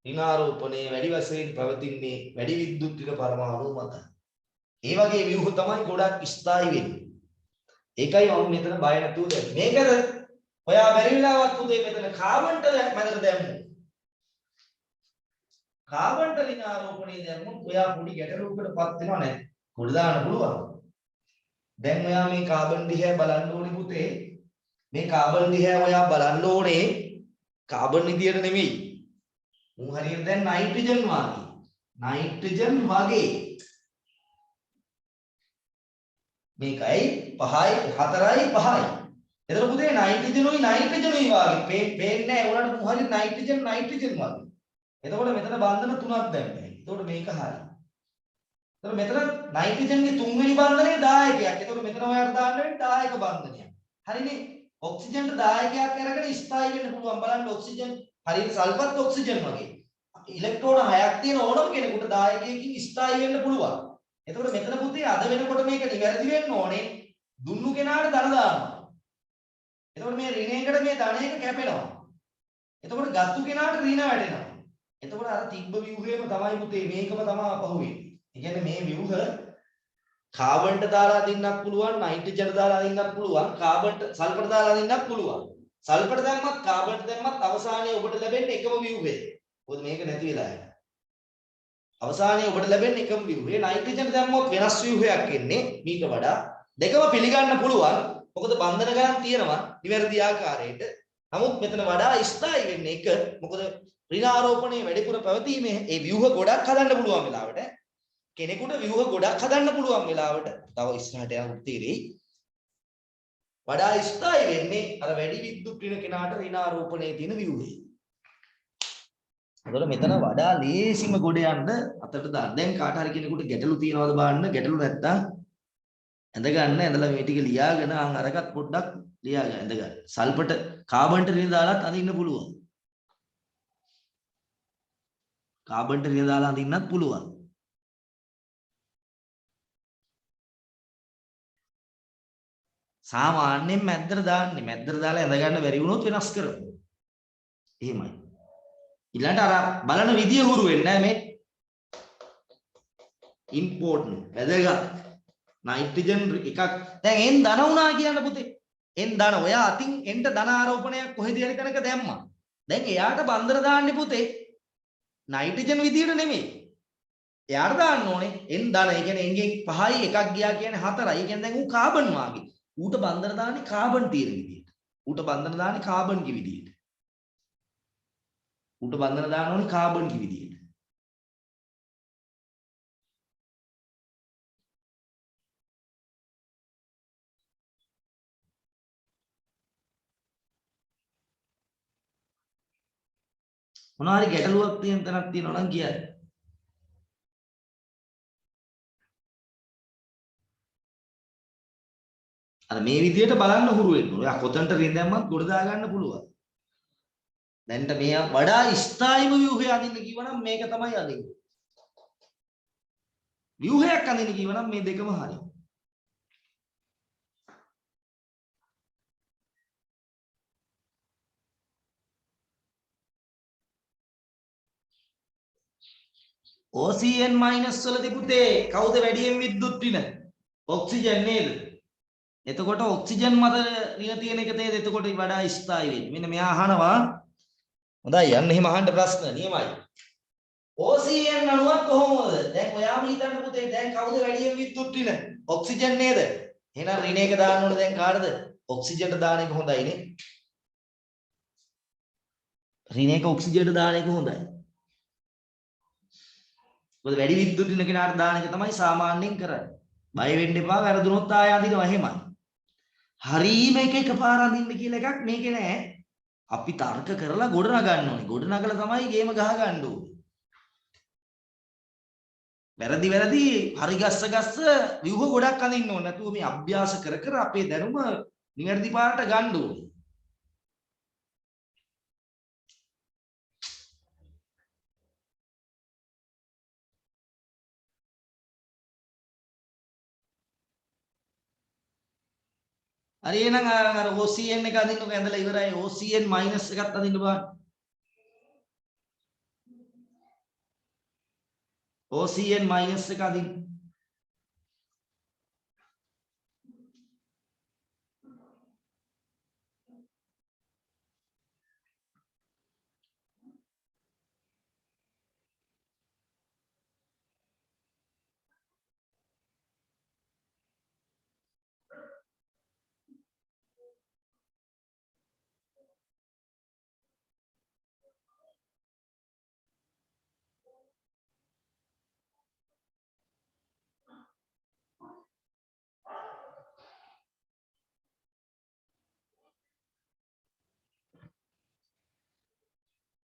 ඍණාරෝපණයේ වැඩි වශයෙන් පවතින්නේ වැඩි විද්‍යුත් ඍණ පරමාණු මත. ඒ වගේ ව්‍යුහ තමයි ගොඩක් ස්ථායි වෙන්නේ. ඒකයි මම මෙතන බය නැතුව දැම්මේ. මේකද ඔයා බැරි වෙලාවක් උදේ මෙතන කාබන්ට මැදට දැම්මු. කාබන්ට ඍණාරෝපණයේ දැම්මොත් ඔයා පොඩි ගැටලුවකටපත් වෙනව නෑ. පොඩි දාන්න පුළුවන්. දැන් ඔයා මේ කාබන් දිහා බලන්න ඕනේ පුතේ. මේ කාබන් දිහා ඔයා බලන්න ඕනේ කාබන් විදියට නෙමෙයි. මු හරියට දැන් නයිට්‍රජන් වගේ. මේකයි 5යි 4යි 5යි. එතකොට පුතේ නයිට්‍රජනුයි වාගේ පේන්නේ නැහැ. උනට මු හරියට නයිට්‍රජන් වගේ. එතකොට මෙතන බන්ධන තුනක් දැම්මේ. එතකොට මේක හරි. එතකොට මෙතන නයිට්‍රජන්ගේ තුන්වෙනි බන්ධනය 10ක්. එතකොට මෙතන ඔයාලට දාන්න වෙන්නේ 10ක බන්ධනයක්. හරිනේ? ඔක්සිජන්ට 10ක් අරගෙන ස්ථායි වෙන්න පුළුවන්. බලන්න ඔක්සිජන් හරියට සල්ෆත් ඔක්සිජන් වගේ. ඉලෙක්ට්‍රෝන 6ක් තියෙන ඕනම කෙනෙකුට 10කකින් ස්ථායි වෙන්න පුළුවන්. එතකොට මෙතන පුතේ අද වෙනකොට මේක නිවැරදි වෙන්න ඕනේ. දුන්නු කෙනාට ධන දානවා. එතකොට මේ ඍණයකට මේ ධනයක කැපෙනවා. එතකොට ගත්තු කෙනාට ඍණ වැටෙනවා. එතකොට අර තිබ්බ ව්‍යුහයම තමයි පුතේ මේකම තමයි අපහුවෙන්නේ. ඒ කියන්නේ මේ ව්‍යුහ කාබන්ට දාලා දින්නක් පුළුවන්, නයිට්‍රජන්ට දාලා දින්නක් පුළුවන්, කාබන්ට සල්ෆර් දාලා දින්නක් පුළුවන්. සල්ෆර් දැම්මත් කාබන්ට දැම්මත් අවසානයේ ඔබට ලැබෙන්නේ එකම ව්‍යුහය. මොකද මේක නැති වෙලා යනවා. අවසානයේ ඔබට ලැබෙන්නේ එකම ව්‍යුහය. නයිට්‍රජන් දැම්මොත් වෙනස් ව්‍යුහයක් එන්නේ මීට වඩා. දෙකම පිළිගන්න පුළුවන්. මොකද බන්ධන ගණන් තියෙනවා නිවැරදි ආකාරයට. නමුත් මෙතන වඩා ස්ථායි වෙන්නේ එක. මොකද ඍණාරෝපණයේ වැඩිපුර පැවතීමේ ඒ ව්‍යුහ ගොඩක් හදන්න පුළුවන් වෙලාවට කෙනෙකුට ව්‍යුහ ගොඩක් හදන්න පුළුවන් වෙලාවට තව ඉස්සරහට යනකොට තීරෙයි වඩා ස්ථායි වෙන්නේ අර වැඩි විද්‍යුත් ඍණ කෙනාට ඍණාරෝපණයේ තියෙන ව්‍යුහය. එතකොට මෙතන වඩා ලේසිම ගොඩ යන්න අතට දාන්න. දැන් කාට හරි කෙනෙකුට ගැටලු තියනවද බලන්න. ගැටලු නැත්තම් ඇඳ ගන්න. ඇඳලා මේ ටික ලියාගෙන අරකට පොඩ්ඩක් ලියා ගන්න. ඇඳ ගන්න. සල්පට කාබන්ට රින දාලාත් අඳින්න පුළුවන්. කාබන්ට රින දාලා අඳින්නත් පුළුවන්. සාමාන්‍යයෙන් මැද්දට දාන්නේ. මැද්දට දාලා ඇඳ ගන්න බැරි වුණොත් වෙනස් කරමු. එහෙමයි. ඊළඟට අර බලන විදිය හුරු වෙන්නේ නැහැ මේ. ඉම්පෝර්ටන්ට් වැදගත්. නයිට්‍රජන් එකක් දැන් එන් ධන වුණා කියන්න පුතේ. එන් ධන ඔයා අතින් එන්ට ධන ආරෝපණයක් කොහෙද හරි තැනක දැම්මා. දැන් එයාට බන්දර දාන්නේ පුතේ. නයිට්‍රජන් විදියට නෙමෙයි. එයාට දාන්න ඕනේ එන් ධන. ඒ කියන්නේ එන්ගෙන් 5යි එකක් ගියා කියන්නේ 4යි. ඒ කියන්නේ දැන් ඌ කාබන් වාගේ. ඌට බන්දර දාන්නේ කාබන් තියෙන විදියට. ඌට බන්දර දාන්නේ කාබන් කි විදියට. ඌට බන්දර දාන්න ඕනේ කාබන් කි විදියට. මොනවා හරි ගැටලුවක් තියෙන තැනක් තියෙනවා නම් කියන්න. අර මේ විදියට බලන්න හුරු වෙන්න ඕනේ. ඔයා කොතනට රින් දැම්මත් ගොඩ දා ගන්න පුළුවන්. දැන්ට මේ වඩා ස්ථායිම ව්‍යුහය අඳින්න කිව්වනම් මේක තමයි අඳින්නේ. ව්‍යුහයක් අඳින්න කිව්වනම් මේ දෙකම හරි. OCN මයිනස් වලදී පුතේ කවුද වැඩියෙන් විද්‍යුත් ඍණ? ඔක්සිජන් නේද? එතකොට ඔක්සිජන් මත ඍණ තියෙන එක තේද එතකොට වඩා ස්ථායි වෙන්නේ. මෙන්න මෙයා අහනවා. හොඳයි යන්න එහෙම අහන්න ප්‍රශ්න නියමයි. OCN අණුවක් කොහොමද? දැන් ඔයාම හිතන්න පුතේ දැන් කවුද වැඩියෙන් විද්‍යුත් ඍණ? ඔක්සිජන් නේද? එහෙනම් ඍණ එක දාන්න ඕනේ දැන් කාටද? ඔක්සිජන්ට දාන එක හොඳයිනේ. ඍණ එක ඔක්සිජන්ට දාන එක හොඳයි. මොකද වැඩි විද්‍යුත් ඍණ කෙනාට දාන එක තමයි සාමාන්‍යයෙන් කරන්නේ. බය වෙන්න එපා වැරදුනොත් ආය අඳිනවා එහෙමයි. හරීම එක එකපාර අඳින්න කියලා එකක් මේකේ නෑ. අපි තර්ක කරලා ගොඩ නගන්න ඕනේ. ගොඩ නගලා තමයි ගේම ගහ ගන්න ඕනේ. වැරදි හරි ගස්ස ව්‍යුහ ගොඩක් අඳින්න ඕනේ. නැතුව මේ අභ්‍යාස කර කර අපේ දැනුම නිවැරදි පාරට ගන්න ඕනේ. හරි එහෙනම් අර OCN එක අඳින්නකො ඇඳලා ඉවරයි. OCN මයිනස් එකත් අඳින්න බලන්න. OCN මයිනස් එක අඳින්න.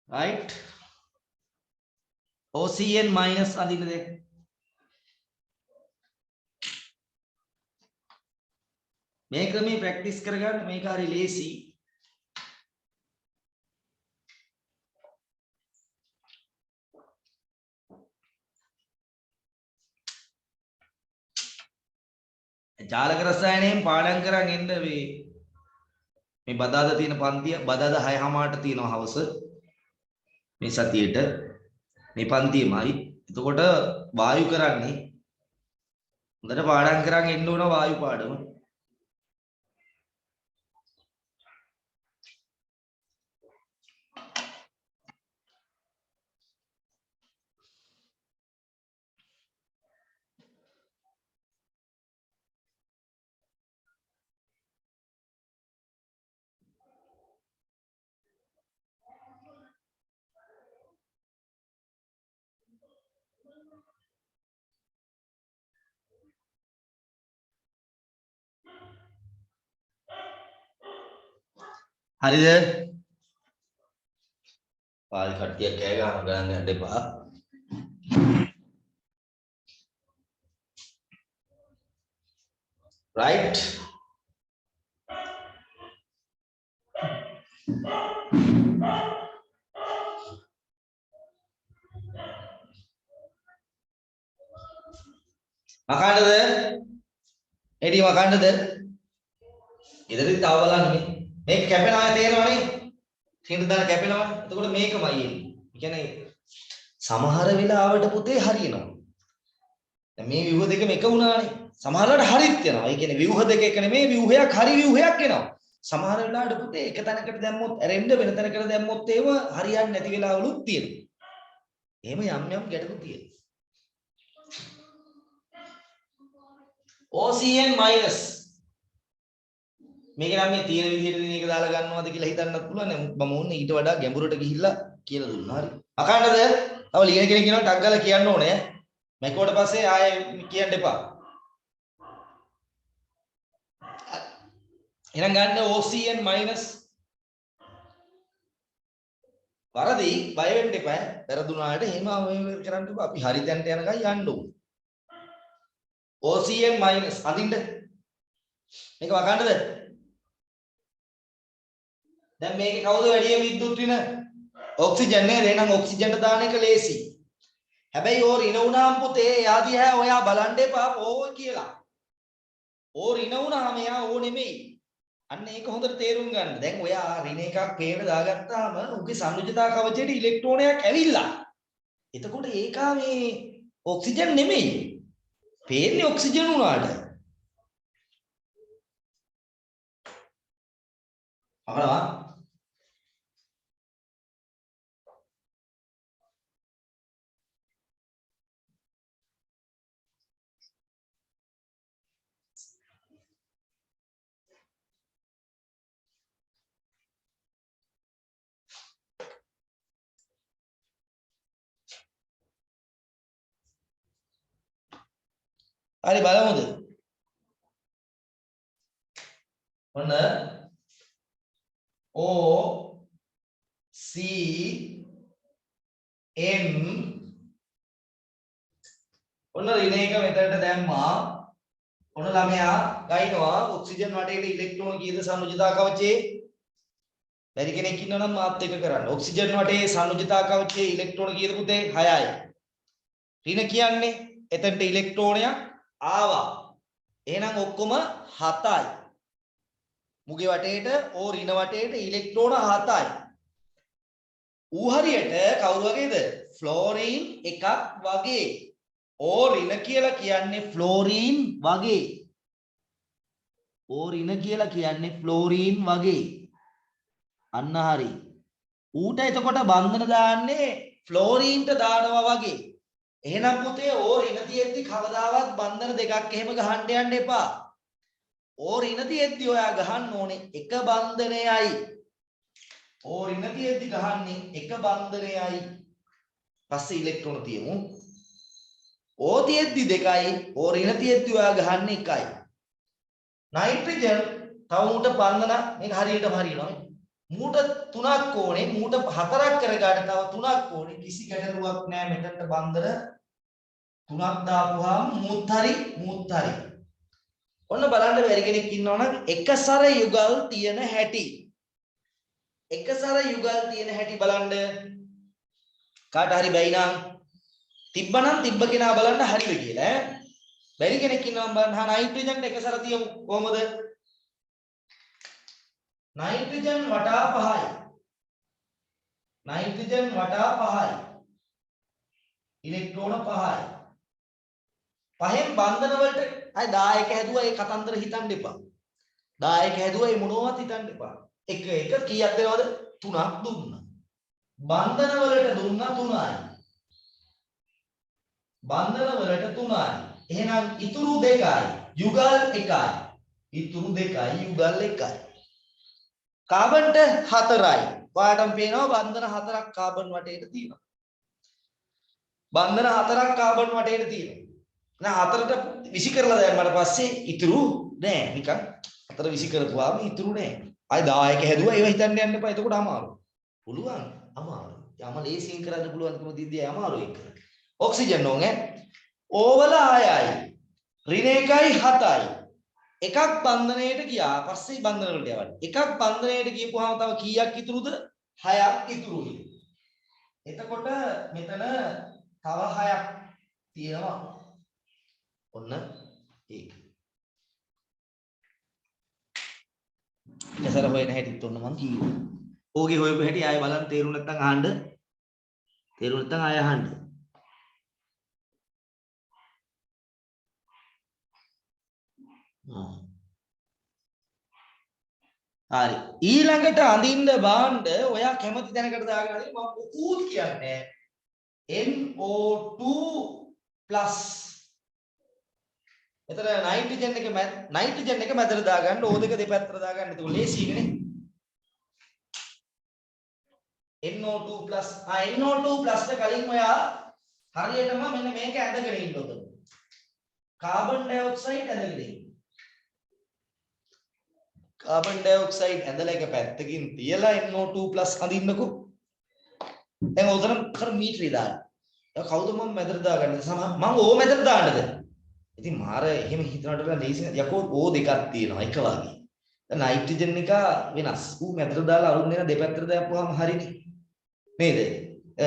right OCN minus අඳින්න දෙන්න. මේ ක්‍රමේ ප්‍රැක්ටිස් කරගන්න මේක හරි ලේසි. ජාලක රසායනයෙන් පාඩම් කරන් එන්න මේ බදාදා තියෙන පන්තිය බදාදා 6:00ට තියෙනවා හවස මේ සතියේට මේ පන්තියමයි. එතකොට වායු කරන්නේ හොඳට පාඩම් කරන් එන්න ඕන වායු පාඩම. හරිද? පාල් කට්ටියක් කෑ ගහන ගන්න යන්න එපා. right? මකන්නද? එඩි මකන්නද? ඉදිරියට තව බලන්න මේ. මේක කැපෙනවා තේරෙනවනේ. හිඳ දාන කැපෙනවනේ. එතකොට මේකමයි එන්නේ. ඒ කියන්නේ සමහර වෙලාවට පුතේ හරියනවා. දැන් මේ ව්‍යුහ දෙකම එක වුණානේ. සමහරවිට හරිත් යනවා. ඒ කියන්නේ ව්‍යුහ දෙක එක නෙමෙයි ව්‍යුහයක් හරි ව්‍යුහයක් එනවා. සමහර වෙලාවට පුතේ එක තැනකට දැම්මොත් ඇරෙන්න වෙන තැනකට දැම්මොත් ඒව හරියන්නේ නැති වෙලාවලුත් තියෙනවා. එහෙම යම් ගැටලු තියෙනවා. OCN minus මේක නම් මේ තියෙන විදිහට දින එක දාලා ගන්නවද කියලා හිතන්නත් පුළුවන් නේ. මම ඕනේ ඊට වඩා ගැඹුරට ගිහිල්ලා කියලා දුන්නා. හරි. අකන්නද? තව ලියන කෙනෙක් කියනවා ටක් ගාලා කියන්න ඕනේ. මැකුවට පස්සේ ආයෙ කියන්න එපා. එහෙනම් ගන්න OCN minus වරදි බය වෙන්න එපා. වැරදුනාට එහෙම කරන්න එපා. අපි හරි තැනට යනකම් යන්න ඕනේ. OCN minus අඳින්න මේක වකන්නද? දැන් මේකේ කවුද වැඩි විද්‍යුත් වින? ඔක්සිජන් නේද? එහෙනම් ඔක්සිජන්ට දාන එක ලේසි. හැබැයි ඕ රින වුණාම පුතේ එයා දිහා ඔයා බලන්න එපා ඕ කියලා. ඕ රින වුණාම එයා ඕ නෙමෙයි. අන්න ඒක හොඳට තේරුම් ගන්න. දැන් ඔයා රින එකක් පේන දාගත්තාම උගේ සංයුජතා කවචයට ඉලෙක්ට්‍රෝනයක් ඇවිල්ලා. එතකොට ඒක මේ ඔක්සිජන් නෙමෙයි. පේන්නේ ඔක්සිජන් උනාට. අහනවා? හරි බලමුද? ඔන්න O C M ඔන්න රින එක මෙතනට දැම්මා. ඔන්න ළමයා ගයිනවා ඔක්සිජන් වටේට ඉලෙක්ට්‍රෝන කීයද සංයුජතා කවචයේ? බැරි කෙනෙක් ඉන්නවනම් මාත් එක කරන්න. ඔක්සිජන් වටේ සංයුජතා කවචයේ ඉලෙක්ට්‍රෝන කීයද පුතේ? 6යි. රින කියන්නේ එතනට ඉලෙක්ට්‍රෝනයක් ආවා. එහෙනම් ඔක්කොම 7යි. මුගේ වටේට ඕ රින වටේට ඉලෙක්ට්‍රෝන 7යි. ඌ හරියට කවුරු වගේද? ෆ්ලෝරීන් එකක් වගේ. ඕ රින කියලා කියන්නේ ෆ්ලෝරීන් වගේ. ඕ රින කියලා කියන්නේ ෆ්ලෝරීන් වගේ. අන්න හරි. ඌට එතකොට බන්ධන දාන්නේ ෆ්ලෝරීන්ට දානවා වගේ. එහෙනම් පුතේ ඕ රින තියෙද්දි කවදාවත් බන්ධන දෙකක් එහෙම ගහන්න යන්න එපා. ඕ රින තියෙද්දි ඔයා ගහන්න ඕනේ එක බන්ධනයයි. ඕ රින තියෙද්දි ගහන්නේ එක බන්ධනයයි. පස්සේ ඉලෙක්ට්‍රෝන තියමු. ඕ තියෙද්දි දෙකයි, ඕ රින තියෙද්දි ඔයා ගහන්නේ එකයි. නයිට්‍රජන් තව මූට බන්ධන මේක හරියටම හරියනවා. මූට 3ක් ඕනේ, මූට 4ක් කරගන්න තව 3ක් ඕනේ. කිසි ගැටලුවක් නැහැ මෙතනට බන්ධන 3ක් දාපුවාම මූත් හරි. ඔන්න බලන්න බැරි කෙනෙක් ඉන්නවනම් එකසර යුගල් තියෙන හැටි. එකසර යුගල් තියෙන හැටි බලන්න. කාට හරි බැයි නම් තිබ්බනම් තිබ්බ කෙනා බලන්න හරිද කියලා ඈ. බැරි කෙනෙක් ඉන්නවනම් බලන්න නයිට්‍රජන් එකසර තියමු කොහමද? නයිට්‍රජන් වටා 5යි. නයිට්‍රජන් වටා 5යි. ඉලෙක්ට්‍රෝන 5යි. පහෙන් බන්ධන වලට අය 10ක හැදුවා ඒ කතන්දර හිතන්න එපා. 10ක හැදුවා ඒ මොනවත් හිතන්න එපා. එක කීයක් දෙනවද? 3ක් දුන්නා. බන්ධන වලට දුන්නා 3යි. බන්ධන වලට 3යි. එහෙනම් ඉතුරු 2යි. යුගල් 1යි. ඉතුරු 2යි යුගල් 1යි. කාබන්ට 4යි. ඔයාටම පේනවා බන්ධන 4ක් කාබන් වටේට තියෙනවා. බන්ධන 4ක් කාබන් වටේට තියෙනවා. දැන් 4ට විසි කරලා දැම්මට පස්සේ ඉතුරු නෑ. නිකන් 4 විසි කරපුවාම ඉතුරු නෑ. ආයි 10ක හැදුවා ඒව හිතන්න යන්න එපා. එතකොට අමාරු. පුළුවන් අමාරු. යම ලේසියෙන් කරන්න පුළුවන්කම දීදී අමාරු එක. ඔක්සිජන් ඕනේ. ඕවල 6යි. ඍණ 1යි 7යි. එකක් බන්ධනයට ගියා. පස්සේ බන්ධන වලට යවන්න. එකක් බන්ධනයට ගියපුවාම තව කීයක් ඉතුරුද? 6ක් ඉතුරුයි. එතකොට මෙතන තව 6ක් තියෙනවා. ඔන්න ඒක. ඉතසර හොයන හැටිත් ඔන්න මං කිව්වා. ඕගේ හොයපු හැටි ආයෙ බලන්න තේරුම් නැත්නම් අහන්න. තේරුම් නැත්නම් ආයෙ අහන්න. හරි. ඊළඟට අඳින්න බාණ්ඩ ඔයා කැමති දැනකට දාගෙන අදින්න මම මොකුත් කියන්නේ NO2+. එතන නයිට්‍රජන් එක මැදට දාගන්න O2 දෙපැත්තට දාගන්න. ඒක ලේසියිනේ. NO2+. NO2+ කලින් ඔයා හරියටම මෙන්න මේක ඇඳගෙන ඉන්න ඕන. කාබන් ඩයොක්සයිඩ් ඇඳගෙන ඉන්න. කාබන් ඩයොක්සයිඩ් ඇඳලා එක පැත්තකින් තියලා NO2+ අඳින්නකෝ. දැන් උතන කර මීටරේ දාන්න. ඒක කවුද මම මැදට දාගන්නේ? මම O මැදට දාන්නද? ඉතින් මාර එහෙම හිතනට වඩා ලේසි නේද? යකෝ O දෙකක් තියෙනවා එක වගේ. දැන් නයිට්‍රජන් එක වෙනස්. ඌ මැදට දාලා අරුන් දෙන දෙපැත්තට දාපුවාම හරිනේ. නේද?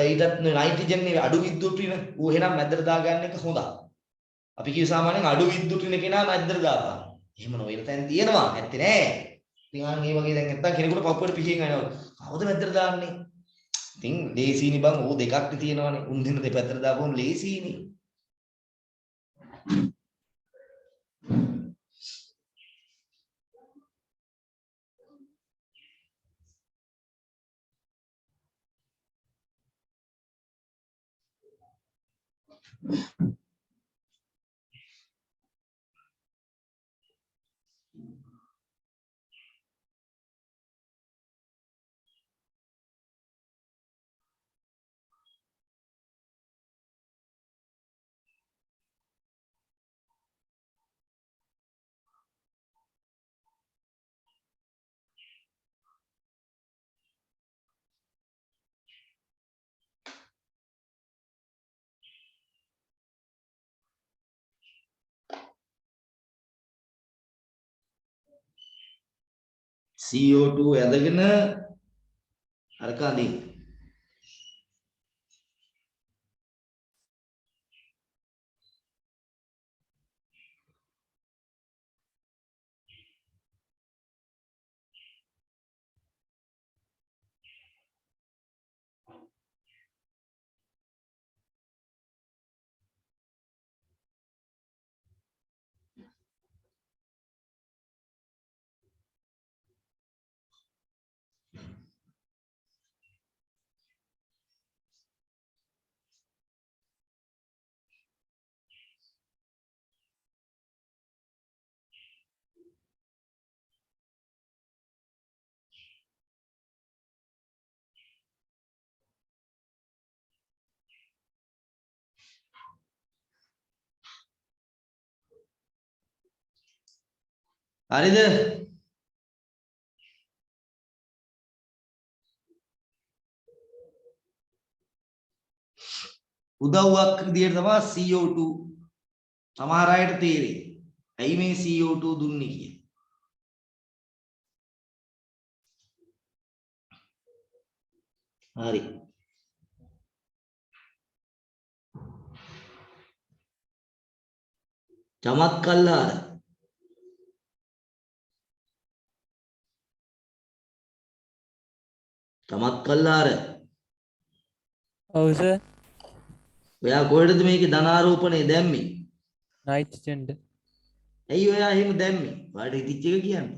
ඊටත් නයිට්‍රජන් එක අඩු විද්‍යුත් රින ඌ එහෙනම් මැදට දාගන්න එක හොඳයි. අපි කිය සාමාන්‍යයෙන් අඩු විද්‍යුත් රින කෙනා මැදට දාපන්. එහෙම නොවන තැන් තියෙනවා. නැත්තේ නෑ. ඉතින් අන්න මේ වගේ දැන් නැත්තම් කෙනෙකුට පපුවට පිහින් යනවා. කවුද මැදට දාන්නේ? ඉතින් ලේසියිනේ බං. ඌ දෙකක් තියෙනවානේ. උන් දෙන දෙපැත්තට දාපුවම ලේසියිනේ. CO2 ඇදගෙන අරක අඳින්න. හරිද? උදව්වක් විදියට තමයි CO2 සමහර අයට තේරෙයි. ඇයි මේ CO2 දුන්නේ කියලා. හරි. චමත්කල්ලාර. චමත්කල්ලාර. ඔව් සර්. ඔයා කොහෙටද මේකේ ධනාරෝපණය දැම්මේ? නයිට්‍රජන්ට. ඇයි ඔයා එහෙම දැම්මේ? ඔයාට හිතිච්ච එක කියන්න.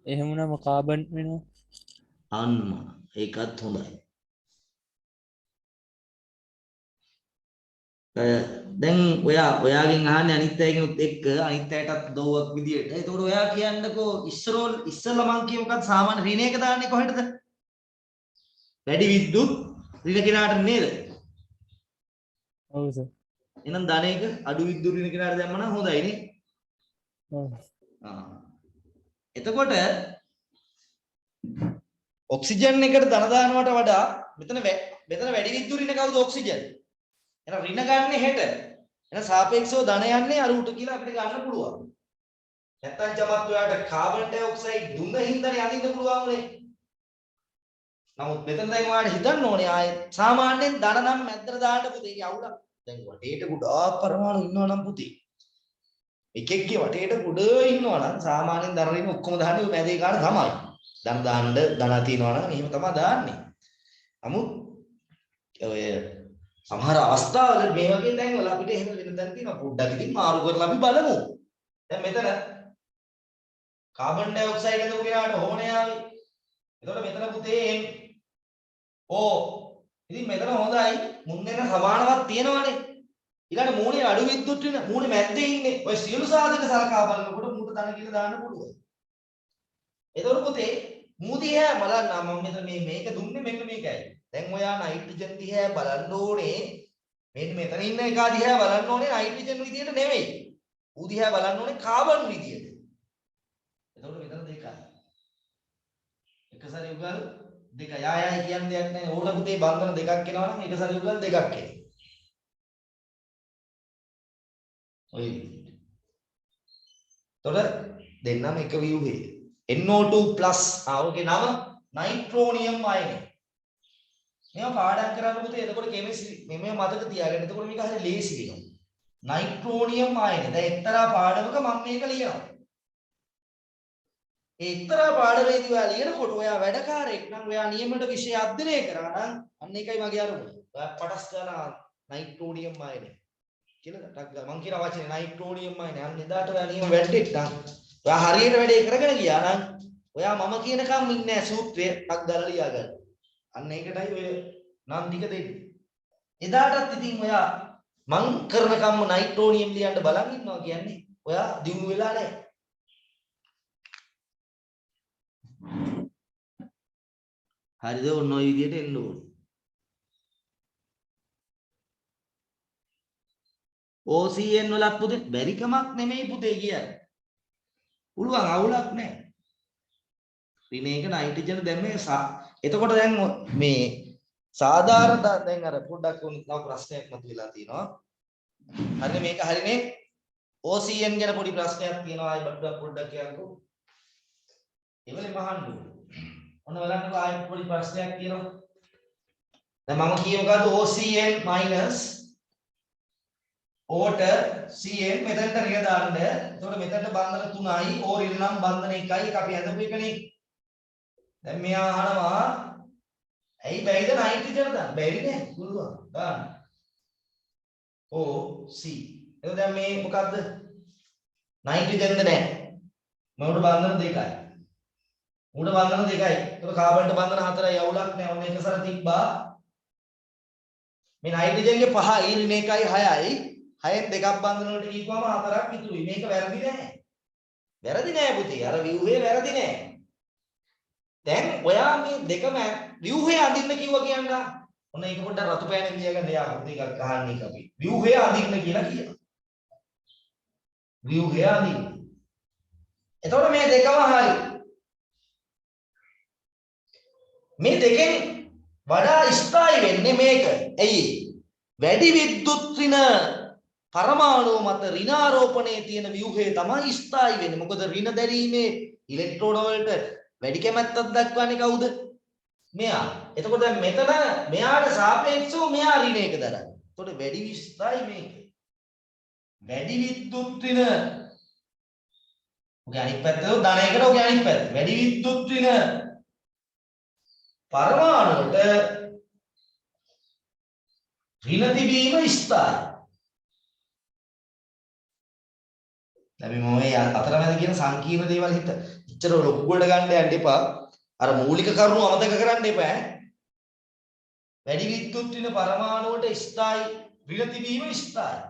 එහෙම වුණාම කාබන් වෙනවා. අන්න ඒකත් හොඳයි. දැන් ඔයාගෙන් අහන්නේ අනිත් අයගෙනුත් එක්ක අනිත් අයටත් උදව්වක් විදියට. ඒතකොට ඔයා කියන්නකෝ ඉස්සෙල්ලා මං කිය මොකක්ද සාමාන්‍ය ඍණ එක දාන්නේ කොහෙටද? වැඩි විද්‍යුත් ඍණ කෙනාට නේද? ඔව් සර්. එහෙනම් ධන එක අඩු විද්‍යුත් ඍණ කෙනාට දැම්මම හොඳයි නේ. ඔව්. එතකොට ඔක්සිජන් එකට ධන දානවට වඩා මෙතන වැඩි විද්‍යුත් ඍණ කවුද ඔක්සිජන්. එහෙනම් ඍණ ගන්න හෙට. එහෙනම් සාපේක්ෂව ධන යන්නේ අර උට කියලා අපිට ගන්න පුළුවන්. නැත්තම් ජමත් ඔයාලට කාබන් ඩයොක්සයිඩ් දුන්න හින්දානේ අඳින්න පුළුවන් උනේ. නමුත් මෙතන දැන් ඔයාලට හිතන්න ඕනේ ආයේ සාමාන්‍යයෙන් ධන නම් මැද්දට දාන්න පුතේ ඒක අවුලක්. දැන් වටේට ගොඩාක් පරමාණු ඉන්නවා නම් පුතේ. එකෙක්ගේ වටේට ගොඩ ඉන්නවා නම් සාමාන්‍යයෙන් ධන ඍණ ඔක්කොම දාන්නේ ඔය මැදේ කාට තමයි. ධන දාන්න ධන තියනවා නම් එහෙම තමයි දාන්නේ. නමුත් ඔය සමහර අවස්ථාවල මේ වගේ තැන්වල අපිට එහෙම වෙන තැන් තියෙනවා. පොඩ්ඩක් ඉතින් මාරු කරලා අපි බලමු. දැන් මෙතන කාබන් ඩයොක්සයිඩ් එකතු කෙනාට ඕනේ ආවේ. එතකොට මෙතන පුතේ ඕ ඉතින් මෙතන හොඳයි මුන් දෙන සමානවක් තියෙනවානේ. ඊළඟ මූණේ අඩු විද්‍යුත් ඍණ මූණේ මැද්දේ ඉන්නේ. ඔය සියලු සාධක සලකා බලනකොට මූට ධන කියලා දාන්න පුළුවන්. එතකොට පුතේ මූ දිහා බලන්න මම මෙතන මේක දුන්නේ මෙන්න මේකයි. දැන් ඔයා නයිට්‍රජන් දිහා බලන්න ඕනේ. මෙන්න මෙතන ඉන්න එක දිහා බලන්න ඕනේ නයිට්‍රජන් විදියට නෙමෙයි. ඌ දිහා බලන්න ඕනේ කාබන් විදියට. එතකොට මෙතන දෙකයි. එක සැරේ උගල් දෙක යායයි කියන දෙයක් නැහැ. ඕකට පුතේ බන්ධන දෙකක් එනවා නම් එක සැරේ උගල් දෙකක් එනවා. ඔය විදිහට. එතකොට දෙන්නම එක ව්‍යුහය. NO2+ ඕකේ නම නයිට්‍රෝනියම් අයනය. මේවා පාඩම් කරන්න පුතේ. එතකොට කෙමිස්ට්‍රි මේ මතක තියාගන්න. එතකොට මේක හරිය ලේසි වෙනවා. නයිට්‍රෝනියම් අයනය. දැන් එක්තරා පාඩමක මම මේක ලියනවා. ඒ එක්තරා පාඩමේදී ඔයා ලියනකොට ඔයා වැඩකාරයෙක් නම් ඔයා නියමයට විෂය අධ්‍යයනය කරා නම් අන්න ඒකයි මගේ අරමුණ. ඔයා පටස් ගන්න නයිට්‍රෝනියම් අයනය කියලා ටක් ගා මම කියන වචනේ නයිට්‍රෝනියම් අයනය. අන්න එදාට ඔයා නියම වැඩේට නම් ඔයා හරියට වැඩේ කරගෙන ගියා නම් ඔයා මම කියනකම් ඉන්නේ නැහැ සූත්‍රය ටක් දාලා ලියා ගන්න. අන්න ඒකටයි ඔය නම් ටික දෙන්නේ. එදාටත් ඉතින් ඔයා මං කරනකම්ම නයිට්‍රෝනියම් ලියන්න බලන් ඉන්නවා කියන්නේ ඔයා දිනු වෙලා නැහැ. හරිද? ඔන්න ඔය විදිහට එන්න ඕනේ. OCN වලත් පුතේ බැරිකමක් නෙමෙයි පුතේ කියන්නේ. පුළුවන් අවුලක් නැහැ. ඍණයක නයිට්‍රජන් දැම්මේ එතකොට දැන් මේ සාධාරණ දැන් අර පොඩ්ඩක් තව ප්‍රශ්නයක් මතුවලා තියෙනවා. හරිනේ මේක හරිනේ OCN ගැන පොඩි ප්‍රශ්නයක් තියෙනවා. ආයි පොඩ්ඩක් කියන්නකෝ. එවලේ මහන්න ඔන්න බලන්නකෝ ආයි පොඩි ප්‍රශ්නයක් තියෙනවා. දැන් මම කියවගත්තු OCN- water CN මෙතනට රිය දාන්න. එතකොට මෙතනට බන්ධන 3යි ඕ රිය නම් බන්ධන 1යි එක අපි හදපු එකනේ. දැන් මෙයා අහනවා ඇයි බැයිද නයිට්‍රජන් දාන්න? බැරි නෑ පුළුවන් දාන්න. OC. එතකොට දැන් මේ මොකද්ද? නයිට්‍රජන්ද නෑ. මොකට බන්ධන 2යි. උඩ බන්ධන 2යි. ඒක කාබන්ට බන්ධන 4යි අවුලක් නෑ. ඔන්න එක සැර තිබ්බා. මේ නයිට්‍රජන්ගේ 5යි ඍණ 1යි 6යි. 6න් දෙකක් බන්ධන වලට ගිහුවම 4ක් ඉතුරුයි. මේක වැරදි නෑ. වැරදි නෑ පුතේ. අර ව්‍යුහය වැරදි නෑ. දැන් ඔයා මේ දෙකම ව්‍යුහය අඳින්න කිව්වා කියන්න. ඔන්න ඒක පොඩ්ඩක් රතු පෑනෙන් ලියගන්න යා පුතේ එකක් අහන්න එක අපි. ව්‍යුහය අඳින්න කියලා කියනවා. ව්‍යුහය අඳින්න. එතකොට මේ දෙකම හරි. මේ දෙකෙන් වඩා ස්ථායි වෙන්නේ මේක. ඇයි? වැඩි විද්‍යුත් ඍණ පරමාණු මත ඍණාරෝපණයේ තියෙන ව්‍යුහය තමයි ස්ථායි වෙන්නේ. මොකද ඍණ දැරීමේ ඉලෙක්ට්‍රෝන වලට වැඩි කැමැත්තක් දක්වන්නේ කවුද? මෙයා. එතකොට දැන් මෙතන මෙයාට සාපේක්ෂව මෙයා ඍණයක දරන්නේ. එතකොට වැඩි ස්ථායි මේක. වැඩි විද්‍යුත් ඍණ. ඔගේ අනිත් පැත්තට ධනයකට ඔගේ අනිත් පැත්ත. වැඩි විද්‍යුත් ඍණ පරමාණුවට ඍණ තිබීම ස්ථායි. දැන් මේ මොයේ අතරමැද කියන සංකීර්ණ දේවල් හිත ඉච්චර ලොකු ගොඩ ගන්න යන්න එපා. අර මූලික කරුණු අමතක කරන්න එපා. වැඩි විද්‍යුත් ඍණ පරමාණුවට ස්ථායි ඍණ තිබීම ස්ථායි.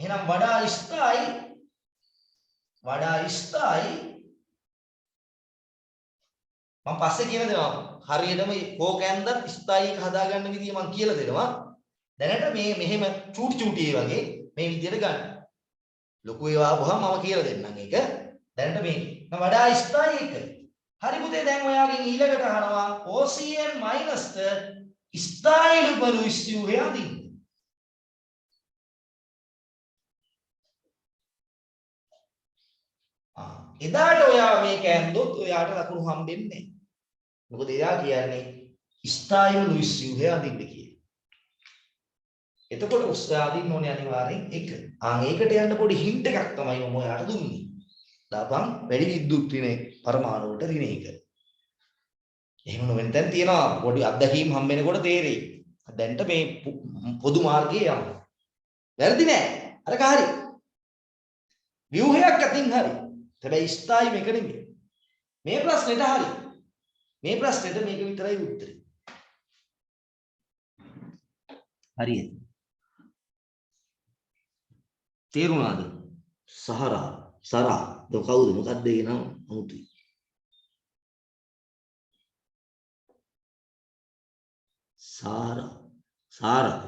එහෙනම් වඩා ස්ථායි මම පස්සේ කියලා දෙනවා. හරියටම කෝකැන්ද ස්ථායි එක හදාගන්න විදිය මම කියලා දෙනවා. දැනට මේ මෙහෙම චූටි වගේ මේ විදියට ගන්න. ලොකු ඒවා වහම මම කියලා දෙන්නම් ඒක. දැනට මේ වඩා ස්ථායි එක. හරි පුතේ දැන් ඔයාගෙන් ඊළඟට අහනවා OCN minus ද ස්ථායී ලුයිස් ව්‍යුහය අදින්න. එදාට ඔයා මේක ඇන්දොත් ඔයාට ලකුණු හම්බෙන්නේ නැහැ. මොකද එයා කියන්නේ ස්ථායී ලුයිස් ව්‍යුහය අදින්න කියලා. එතකොට ඔයා අදින්න ඕනේ අනිවාර්යෙන් 1. ඒකට යන්න පොඩි හින්ට් එකක් තමයි මම ඔයාට දුන්නේ. දාපන් වැඩි විද්‍යුත් ඍණේ පරමාණු වලට ඍණ 1. එහෙම නොවෙන තැන් තියෙනවා පොඩි අත්දැකීම් හම් වෙනකොට තේරෙයි. දැන්ට මේ පොදු මාර්ගයේ යන්න. වැරදි නෑ. අරක හරි. ව්‍යුහයක් අතින් හරි. හැබැයි ස්ථායි මේක නෙමෙයි. මේ ප්‍රශ්නෙට හරි. මේ ප්‍රශ්නෙට මේක විතරයි උත්තරේ. හරියට. තේරුණාද? සරා කවුද මොකක්ද ඒ නම? අමුතුයි. සාරා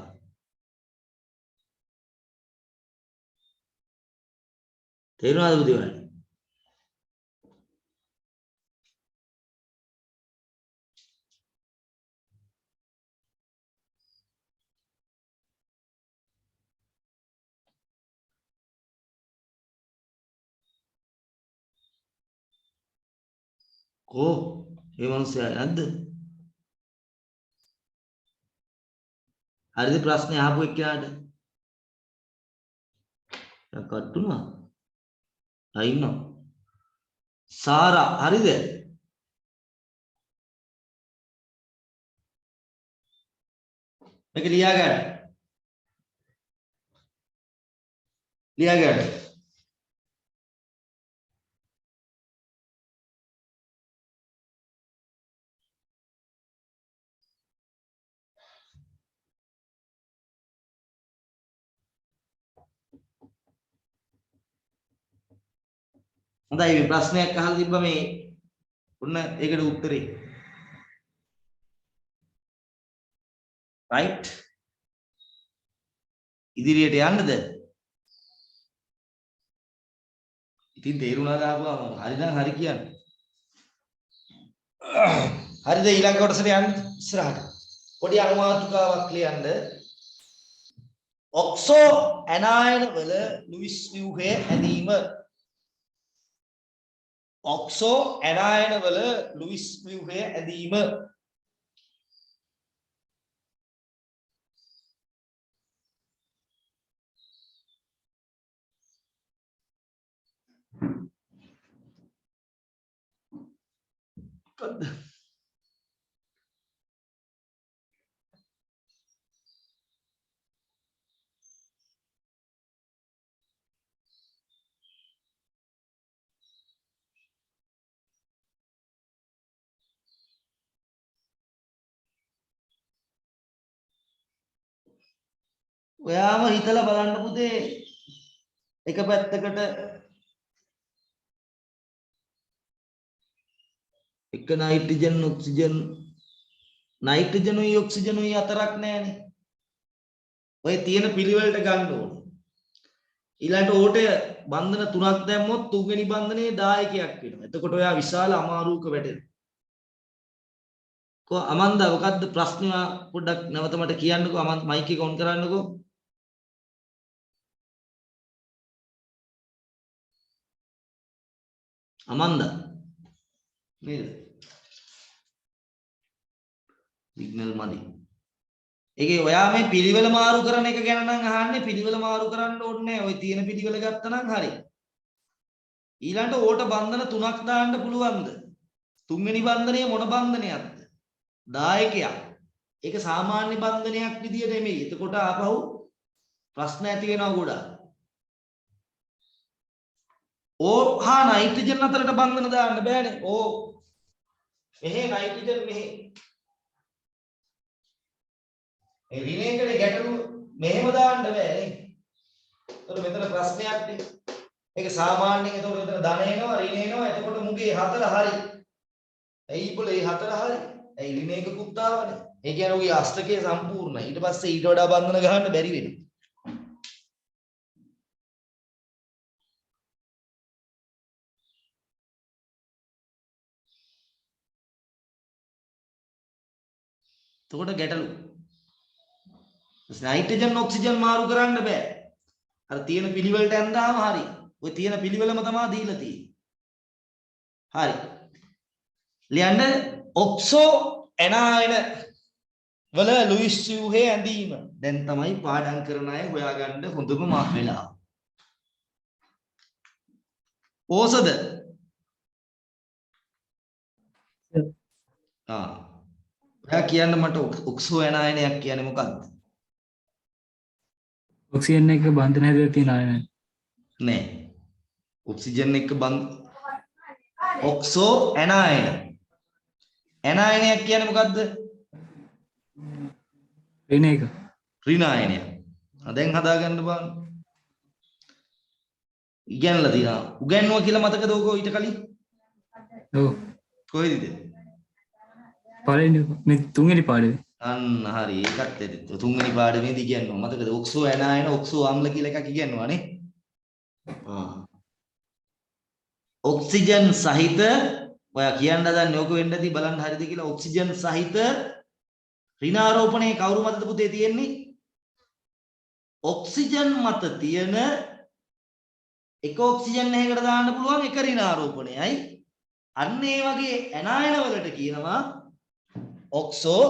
තේරුණාද පුතේ? කෝ ඒ මනුස්සයා නැද්ද? හරිද ප්‍රශ්නේ අහපු එක්කනට? දැන් කට්ටුනා. ඉන්නවා. සාරා හරිද? මේක ලියා ගන්න. ලියා ගන්න. හොඳයි මේ ප්‍රශ්නයක් අහලා තිබ්බ මේ ඔන්න ඒකට උත්තරේ. right ඉදිරියට යන්නද? ඉතින් තේරුණාද ආපුවම හරි නම් හරි කියන්න. හරිද ඊළඟ කොටසට යන්න ඉස්සරහට. පොඩි අනුමාතුකාවක් ලියන්න. ඔක්සෝ ඇනයන වල ලුයිස් ව්‍යුහය ඇඳීම. ඔක්සෝ ඇනයන වල ලුයිස් ව්‍යුහය ඇඳීම. ඔයාම හිතලා බලන්න පුතේ එක පැත්තකට එක නයිට්‍රජන් ඔක්සිජන් නයිට්‍රජනුයි ඔක්සිජනුයි අතරක් නැහැනේ. ඔය තියෙන පිළිවෙලට ගන්න ඕනේ. ඊළඟට ඕටය බන්ධන 3ක් දැම්මොත් තුන්වෙනි බන්ධනයේ දායකයක් වෙනවා. එතකොට ඔයා විශාල අමාරුවක වැටෙනවා. කො අමන්දා මොකද්ද ප්‍රශ්නේ පොඩ්ඩක් නැවත මට කියන්නකෝ. අමන්ද මයික් එක ඔන් කරන්නකෝ. අමන්දා නේද? සිග්නල් මදි. ඒකේ ඔයා මේ පිළිවෙල මාරු කරන එක ගැන නම් අහන්නේ. පිළිවෙල මාරු කරන්න ඕනේ නැහැ. ඔය තියෙන පිළිවෙල ගත්තා නම් හරි. ඊළඟට ඕට බන්ධන 3ක් දාන්න පුළුවන්ද? තුන්වෙනි බන්ධනය මොන බන්ධනයක්ද? දායකයක්. ඒක සාමාන්‍ය බන්ධනයක් විදියට නෙමෙයි. එතකොට ආපහු ප්‍රශ්න ඇති වෙනවා ගොඩාක්. ඕ හා නයිට්‍රජන් අතරට බන්ධන දාන්න බෑනේ. ඕ මෙහි නයිට්‍රජන් මෙහි. ඒ රිනේකේ ගැටලුව මෙහෙම දාන්න බෑනේ. එතකොට මෙතන ප්‍රශ්නයක් නේ. ඒක සාමාන්‍යයෙන් එතකොට මෙතන ධන එනවා ඍණ එනවා. එතකොට මුගේ 4 හරි. ඇයි බොලේ 4 හරි. ඇයි ඍණයකකුත් ආවනේ. ඒ කියන්නේ උගේ අෂ්ටකය සම්පූර්ණයි. ඊට පස්සේ ඊට වඩා බන්ධන ගහන්න බැරි වෙනවා. එතකොට ගැටලු. නයිට්‍රජන් ඔක්සිජන් මාරු කරන්න බෑ. අර තියෙන පිළිවෙලට ඇඳාම හරි. ඔය තියෙන පිළිවෙලම තමයි දීලා තියෙන්නේ. හරි. ලියන්න ඔක්සෝ ඇනායන වල ලුයිස් ව්‍යුහේ ඇඳීම. දැන් තමයි පාඩම් කරන අය හොයාගන්න හොඳම වෙලාව. ඕසද? ඔයා කියන්න මට ඔක්සෝ ඇනායනයක් කියන්නේ මොකක්ද? ඔක්සිජන් එක බන්ධන හැදලා තියෙන ආයනය. නෑ. ඔක්සිජන් එක ඔක්සෝ ඇනායන. ඇනායනයක් කියන්නේ මොකද්ද? වෙන එක. ඍණායනයක්. දැන් හදාගන්න බලන්න. ඉගෙනලා තියෙනවා. උගන්වුවා කියලා මතකද ඔක ඊට කලින්? ඔව්. කොහෙද? පළවෙනි මේ තුන්වෙනි පාඩේ. අන්න හරි ඒකත් ඇති. තුන්වෙනි පාඩමේදී ඉගෙනනවා. මතකද? ඔක්සෝ ඇනායන ඔක්සෝ ආම්ල කියලා එකක් ඉගෙනනවා නේ. ඔක්සිජන් සහිත ඔයා කියන්න හදන්නේ ඕක වෙන්න ඇති බලන්න හරිද කියලා. ඔක්සිජන් සහිත ඍණාරෝපණයේ කවුරු මතද පුතේ තියෙන්නේ? ඔක්සිජන් මත තියෙන එක ඔක්සිජන් එකකට දාන්න පුළුවන් එක ඍණාරෝපණයයි. අන්න ඒ වගේ ඇනායන වලට කියනවා ඔක්සෝ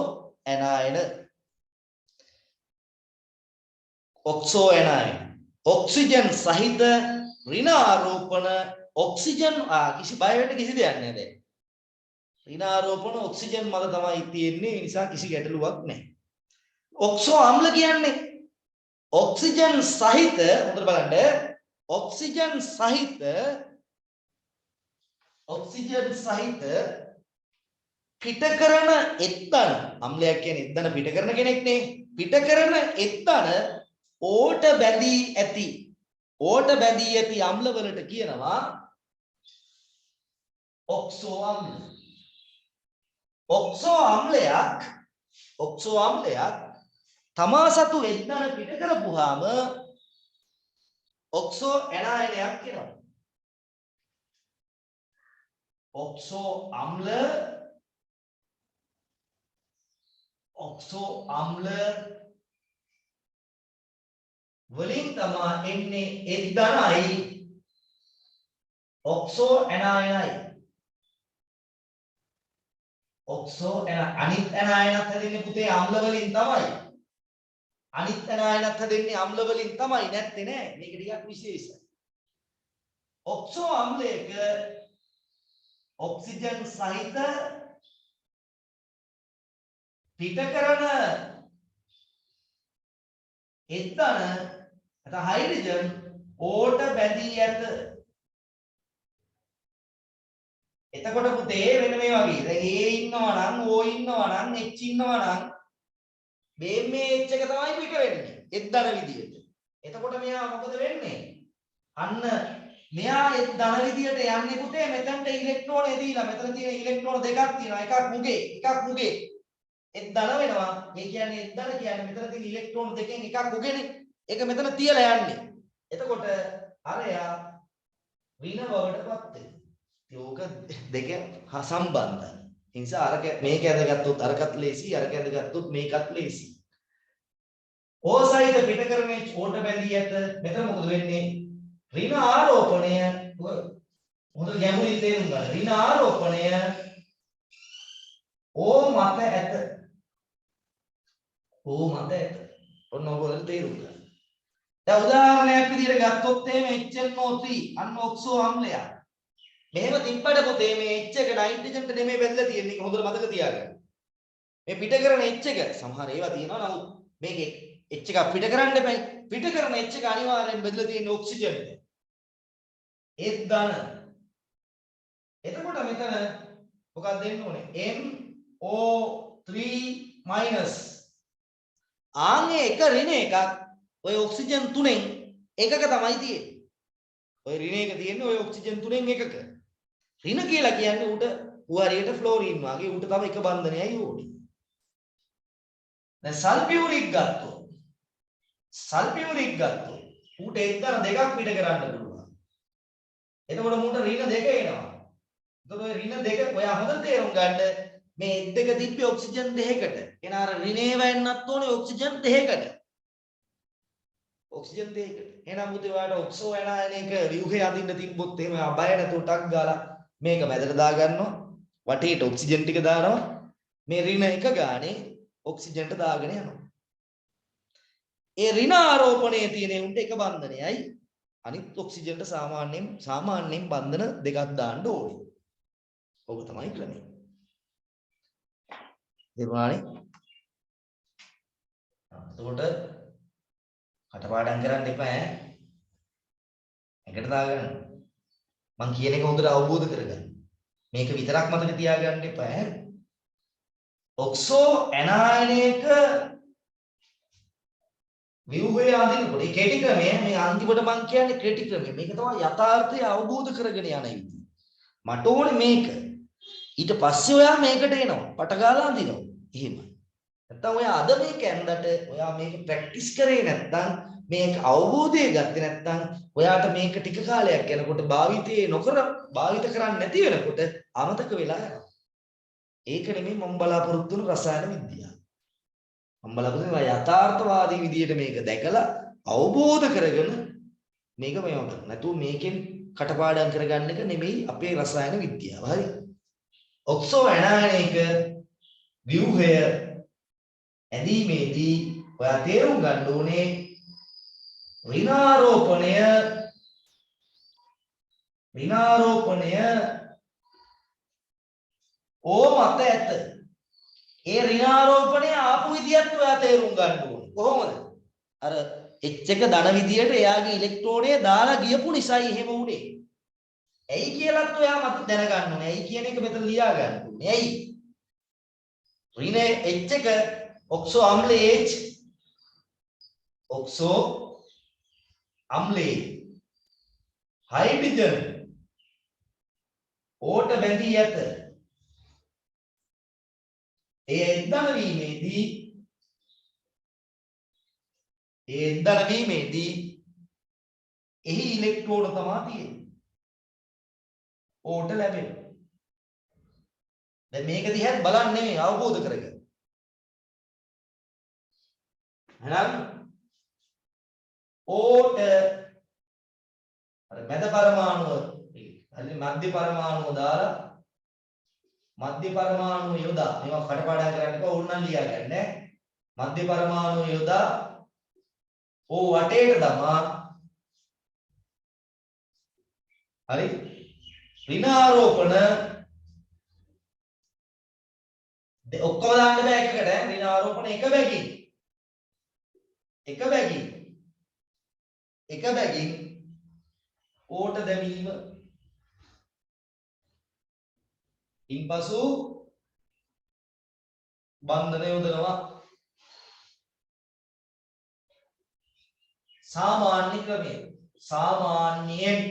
ඇනායන. ඔක්සෝ ඇනායන. ඔක්සිජන් සහිත ඍණාරෝපණ ඔක්සිජන් කිසි බය වෙන්න කිසි දෙයක් නැහැ දැන්. ඍණාරෝපණ ඔක්සිජන් මත තමයි තියෙන්නේ. ඒ නිසා කිසි ගැටලුවක් නැහැ. ඔක්සෝ ආම්ල කියන්නේ ඔක්සිජන් සහිත හොඳට බලන්න ඔක්සිජන් සහිත පිට කරන එත්තන අම්ලයක් කියන්නේ එත්තන පිට කරන කෙනෙක් නේ. පිට කරන එත්තන ඕට බැඳී ඇති අම්ල වලට කියනවා ඔක්සෝ අම්ල. ඔක්සෝ අම්ලයක් තමා සතු එත්තන පිට කරපුවාම ඔක්සෝ ඇනායනයක් කියනවා. ඔක්සෝ අම්ල වලින් තමා එන්නේ එද්දනයි ඔක්සෝ ඇනායනයි. අනිත් ඇනායනත් හැදෙන්නේ පුතේ අම්ල වලින් තමයි. නැත්තේ නෑ. මේක ටිකක් විශේෂයි. ඔක්සෝ අම්ලයක ඔක්සිජන් සහිත පිට කරන එතන හයිඩ්‍රජන් ඕට බැඳී ඇත. එතකොට පුතේ වෙන මේ වගේ. දැන් A ඉන්නවා නම් O ඉන්නවා නම් H ඉන්නවා නම් මේ H එක තමයි පිට වෙන්නේ. එද්දන විදියට. එතකොට මෙයා මොකද වෙන්නේ? අන්න මෙයා එද්දන විදියට යන්නේ පුතේ මෙතනට ඉලෙක්ට්‍රෝන එදීලා මෙතන තියෙන ඉලෙක්ට්‍රෝන දෙකක් තියෙනවා. එකක් මුගේ. එද්දන වෙනවා. ඒ කියන්නේ එද්දන කියන්නේ මෙතන තියෙන ඉලෙක්ට්‍රෝන දෙකෙන් එකක් මුගේනේ. ඒක මෙතන තියලා යන්නේ. එතකොට අරයා ඍණ බවටපත් වෙනවා. යෝග දෙක සම්බන්ධයි. ඒ නිසා අරක මේක ඇදගත්තොත් අරකට ලේසි, අරක ඇදගත්තොත් මේකත් ලේසි. ඕසයිද පිට කරන්නේ ඕට බැඳී ඇත. මෙතන මොකද වෙන්නේ? ඍණ ආරෝපණය හොඳ ගැඹුරින් තේරුම් ගන්න. ඍණ ආරෝපණය ඕ මත ඇත. ඔන්න ඔයගොල්ලෝ තේරුම් ගන්න. දැන් උදාහරණයක් විදිහට ගත්තොත් එහෙම HNO3 අන්න ඔක්සෝ අම්ලයක්. මෙහෙම තිබ්බට පුතේ මේ H එක නයිට්‍රජන්ට නෙමෙයි බැඳලා තියෙන්නේ. ඒක හොඳට මතක තියාගන්න. මේ පිට කරන H එක සමහර ඒවා තියෙනවා. නමුත් මේකේ H එක පිට කරන්න එපයි. පිට කරන H එක අනිවාර්යෙන් බැඳලා තියෙන්නේ ඔක්සිජන්ට. ඒත් දාන. එතකොට මෙතන මොකක්ද දෙන්න ඕනේ? MO3 minus. ආන්ගේ එක ඍණ එකක් ඔය ඔක්සිජන් තුනෙන් එකක තමයි තියෙන්නේ. ඔය ඍණ එක තියෙන්නේ ඔය ඔක්සිජන් තුනෙන් එකක. ඍණ කියලා කියන්නේ උඩ හරියට ෆ්ලෝරින් වගේ උඩ තව එක බන්ධනයයි ඕනේ. දැන් සල්ෆියුරික් ගත්තොත් ඌට එක්තන දෙකක් පිට කරන්න පුළුවන්. එතකොට මූට ඍණ දෙක එනවා. එතකොට ඔය ඍණ දෙක ඔයා හොඳට තේරුම් ගන්න මේ එත් එක තිබ්බේ ඔක්සිජන් 2කට. එන අර රිනේව එන්නත් ඕනේ ඔක්සිජන් 2කට. ඔක්සිජන් 2කට. එහෙනම් මුතේ ඔයාලට ඔක්සෝ ඇනායනික ව්‍යුහය අදින්න තිබ්බොත් එහෙම බය නැතුව ටක් ගාලා මේක මැදට දා ගන්නවා. වටේට ඔක්සිජන් ටික දානවා. මේ රින එක ගානේ ඔක්සිජන්ට දාගෙන යනවා. ඒ රින ආරෝපණයේ තියෙන උන්ට එක බන්ධනයයි අනිත් ඔක්සිජන්ට සාමාන්‍යයෙන් බන්ධන දෙකක් දාන්න ඕනේ. ඔබ තමයි ක්‍රමය. දේවානේ. එතකොට කටපාඩම් කරන්න එපා ඈ. එකට දාගන්න. මං කියන එක හොඳට අවබෝධ කරගන්න. මේක විතරක් මතක තියාගන්න එපා ඈ. ඔක්සෝ ඇනායනයක ව්‍යුහය අදිනකොට ඒ කෙටි ක්‍රමය මේ අන්තිමට මං කියන්නේ කෙටි ක්‍රමය. මේක තමයි යථාර්ථය අවබෝධ කරගෙන යන විදිහ. මට ඕනේ මේක. ඊට පස්සේ ඔයා මේකට එනවා. පටගාලා අඳිනවා. එහෙමයි. නැත්තම් ඔයා අද මේක ඇන්දට ඔයා මේක ප්‍රැක්ටිස් කරේ නැත්තම් මේක අවබෝධය ගත්තේ නැත්තම් ඔයාට මේක ටික කාලයක් යනකොට භාවිත කරන්නේ නැති වෙනකොට අමතක වෙලා යනවා. ඒක නෙමෙයි මම බලාපොරොත්තු වෙන රසායන විද්‍යාව. මම බලාපොරොත්තු වෙන යථාර්ථවාදී විදියට මේක දැකලා අවබෝධ කරගෙන මේක මේව කරන්න. නැතුව මේකෙන් කටපාඩම් කරගන්න එක නෙමෙයි අපේ රසායන විද්‍යාව. හරි. ඔක්සෝ ඇනායනික ව්‍යුහය ඇදීමේදී ඔයා තේරුම් ගන්න ඕනේ ඍණාරෝපණය ඕ මත ඇත. ඒ ඍණාරෝපණය ආපු විදියත් ඔයා තේරුම් ගන්න ඕනේ. කොහොමද? අර H එක ධන විදියට එයාගේ ඉලෙක්ට්‍රෝනය දාලා ගියපු නිසායි එහෙම වුනේ. ඇයි කියලාත් ඔයා මත දැනගන්න ඕනේ. ඇයි කියන එක මෙතන ලියා ගන්න ඕනේ. ඇයි? ඍණ H එක ඔක්සෝ අම්ලයේ H ඔක්සෝ අම්ලයේ හයිඩ්‍රජන් ඕට බැඳී ඇත. ඒ එන්දන වීමේදී එහි ඉලෙක්ට්‍රෝන තමයි තියෙන්නේ. ඕට ලැබෙනවා. දැන් මේක දිහා බලන්න නෙමෙයි අවබෝධ කරගන්න. එහෙනම් ඕට අර මැද පරමාණුව හරි මධ්‍ය පරමාණුව දාලා මධ්‍ය පරමාණුව යොදා මේවා කටපාඩම් කරන්න ඕනනම් ලියා ගන්න. මධ්‍ය පරමාණුව යොදා ඕ වටේට දමා හරි ඍණාරෝපණ ඔක්කොම දාන්න බෑ එකකට. ඍණාරෝපණ එක බැගින් ඕට දැමීම. ඉන්පසු බන්ධන යොදනවා. සාමාන්‍ය ක්‍රමය. සාමාන්‍යයෙන්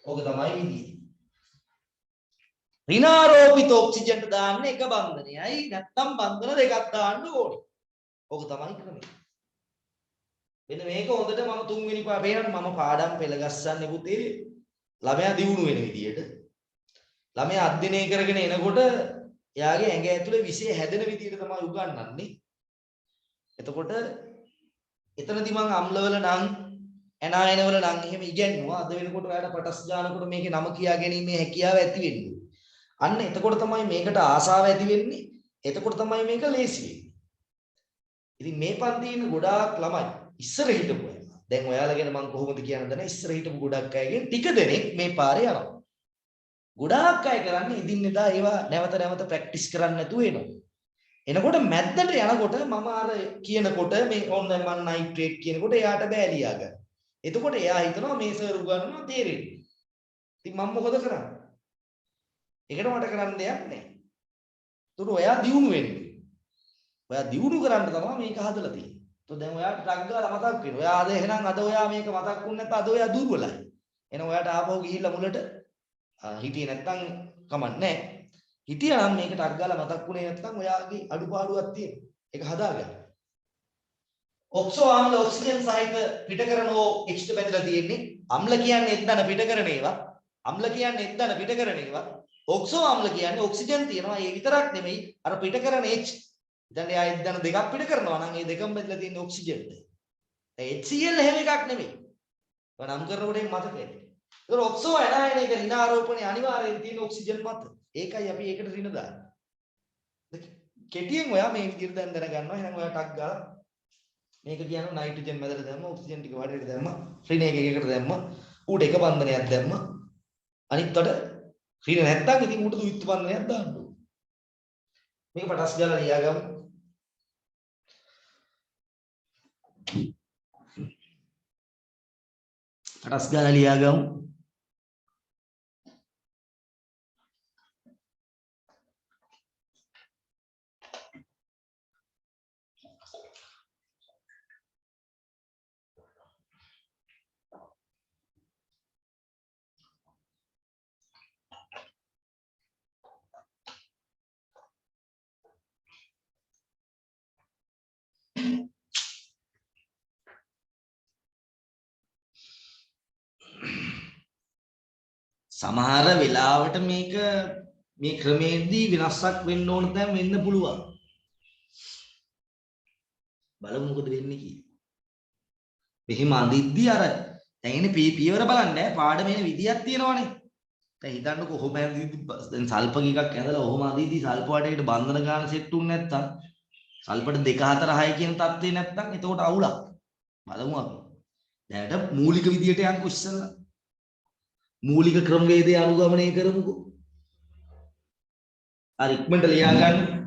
ඔක තමයි විදිය. ඍණාරෝපිත ඔක්සිජන්ට දාන්න එක බන්ධනයයි නැත්නම් බන්ධන දෙකක් දාන්න ඕනේ. ඔක තමයි ක්‍රමය. මෙන්න මේක හොඳට මම තුන්වෙනි පාඩේට මම පාඩම් පෙළ ගස්සන්නේ පුතේ ළමයා දියුණු වෙන විදියට. ළමයා අධ්‍යයනය කරගෙන එනකොට එයාගේ ඇඟ ඇතුලේ විෂය හැදෙන විදියට තමයි උගන්වන්නේ. එතකොට එතනදී මම අම්ලවල නම් ඇනායනවල නම් එහෙම ඉගෙනුවා. අද වෙනකොට ඔයාලට පටස් ගන්නකොට මේකේ නම කියා ගැනීමේ හැකියාව ඇති වෙන්නේ. අන්න එතකොට තමයි මේකට ආසාව ඇති වෙන්නේ. එතකොට තමයි මේක ලේසි වෙන්නේ. ඉතින් මේ පන්තියේ ඉන්න ගොඩාක් ළමයි ඉස්සර හිටපු අය. දැන් ඔයාලා ගැන මම කොහොමද කියන්නද නැහැ. ඉස්සර හිටපු ගොඩක් අයගෙන් ටික දෙනෙක් මේ පාරේ යනවා. ගොඩාක් අය කරන්නේ ඉදින්නෙදා ඒවා නැවත නැවත ප්‍රැක්ටිස් කරන්න නැතුව එනවා. එනකොට මැද්දට යනකොට මම අර කියනකොට මේ ඕන් දැන් මම නයිට්‍රේට් කියනකොට එයාට බෑ ලියා ගන්න. එතකොට එයා හිතනවා මේ සර් උගන්වනවා තේරෙන්නේ. ඉතින් මම මොකද කරන්නේ? ඒකට මට කරන්න දෙයක් නැහැ. ඒතකොට ඔයා දියුණු වෙන්නේ. ඔයා දියුණු කරන්න තමයි මේක හදලා තියෙන්නේ. તો දැන් ඔයාට ටක් ගාලා මතක් වෙනවා. ඔයා අද එහෙනම් අද ඔයා මේක මතක් වුනේ නැත්නම් අද ඔයා දුර්වලයි. එහෙනම් ඔයාට ආපහු ගිහිල්ලා මුලට හිටියේ නැත්නම් කමක් නැහැ. හිටියා නම් මේක ටක් ගාලා මතක් වුනේ නැත්නම් ඔයාගේ අඩුපාඩුවක් තියෙනවා. ඒක හදාගන්න. ඔක්සෝ ආම්ල ඔක්සිජන් සහිත පිටකරනෝ එක්ස්ට බැඳලා තියෙන්නේ. අම්ල කියන්නේ එද්දන පිටකරන ඒවා. අම්ල කියන්නේ එද්දන පිටකරන ඒවා. ඔක්සෝ ආම්ල කියන්නේ ඔක්සිජන් තියෙනවා. ඒ විතරක් නෙමෙයි අර පිට කරන H. දැන් එයා දැන් දෙකක් පිට කරනවා නම් ඒ දෙකම බෙදලා තියෙන්නේ ඔක්සිජන්ද. HCl එහෙම එකක් නෙමෙයි. ඔය නම් කරනකොට ඒක මතකයි. ඒක ඔක්සෝ ඇනයන එක ඍණ ආරෝපණය අනිවාර්යයෙන් තියෙන ඔක්සිජන් මත. ඒකයි අපි ඒකට ඍණ දාන්නේ. කෙටියෙන් ඔයා මේ විදිහට දැන් දැනගන්නවා. එහෙනම් ඔයා ටක් ගාලා මේක කියනවා නයිට්‍රජන් මැදට දැම්ම ඔක්සිජන් ටික වඩේට දැම්ම ඍණ එකකට දැම්ම ඌට එක බන්ධනයක් දැම්ම අනිත් වට ඍණ නැත්තම් ඉතින් ඌට ද්විත්ව බන්ධනයක් දාන්න ඕනේ. මේක පටස් ගාලා ලියාගමු. පටස් ගාලා ලියාගමු. සමහර වෙලාවට මේක මේ ක්‍රමේදී වෙනසක් වෙන්න ඕන තැන් වෙන්න පුළුවන්. බලමු මොකද වෙන්නේ කියලා. මෙහිම අඳිද්දි අර දැන් ඉන්නේ පියවර බලන්න පාඩමේ විදියක් තියෙනවනේ. දැන් හිතන්නකො කොහොම ඇඳිද්දි දැන් සල්ප එකක් ඇඳලා ඔහොම අඳිද්දි සල්ප වටේට බන්ධන ගන්න සෙට් උන්නේ නැත්තම් සල්පට 2 4 6 කියන තත්ත්වේ නැත්තම් එතකොට අවුලක්. බලමු අපි. දැනට මූලික විදියට යන්කො ඉස්සෙල්ලා. මූලික ක්‍රමවේදය අනුගමනය කරමුකෝ. හරි ඉක්මනට ලියා ගන්න.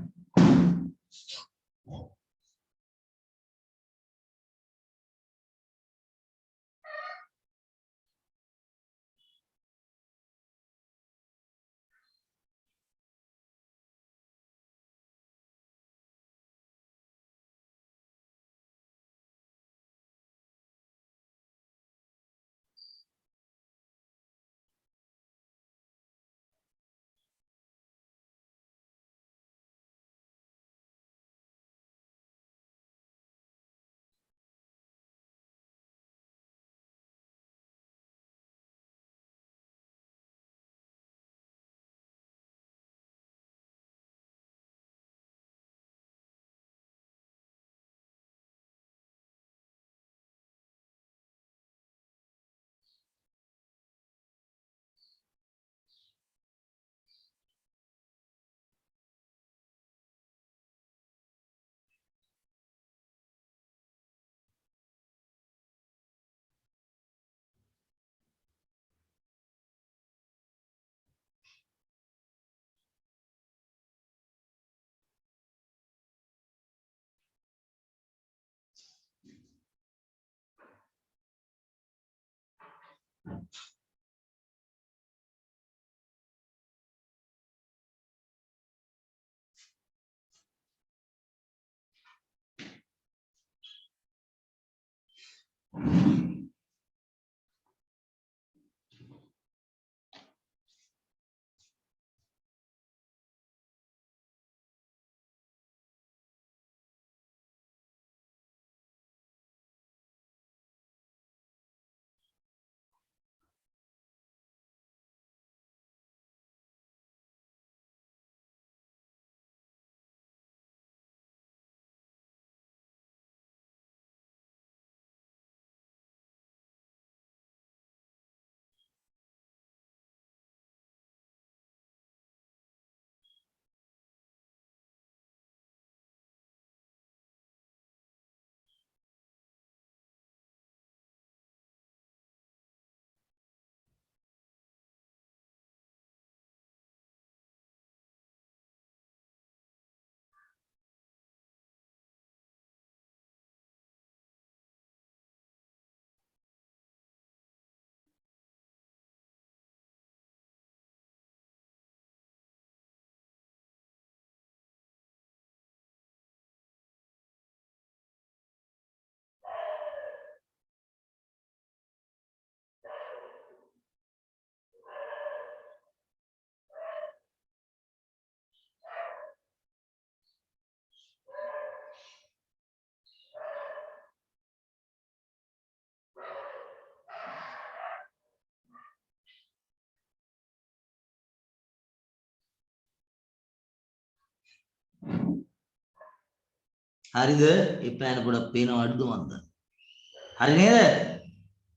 හරිද? ඒ ප්ලෑන් පොඩක් පේනව අඩුද මන්ද? හරි නේද?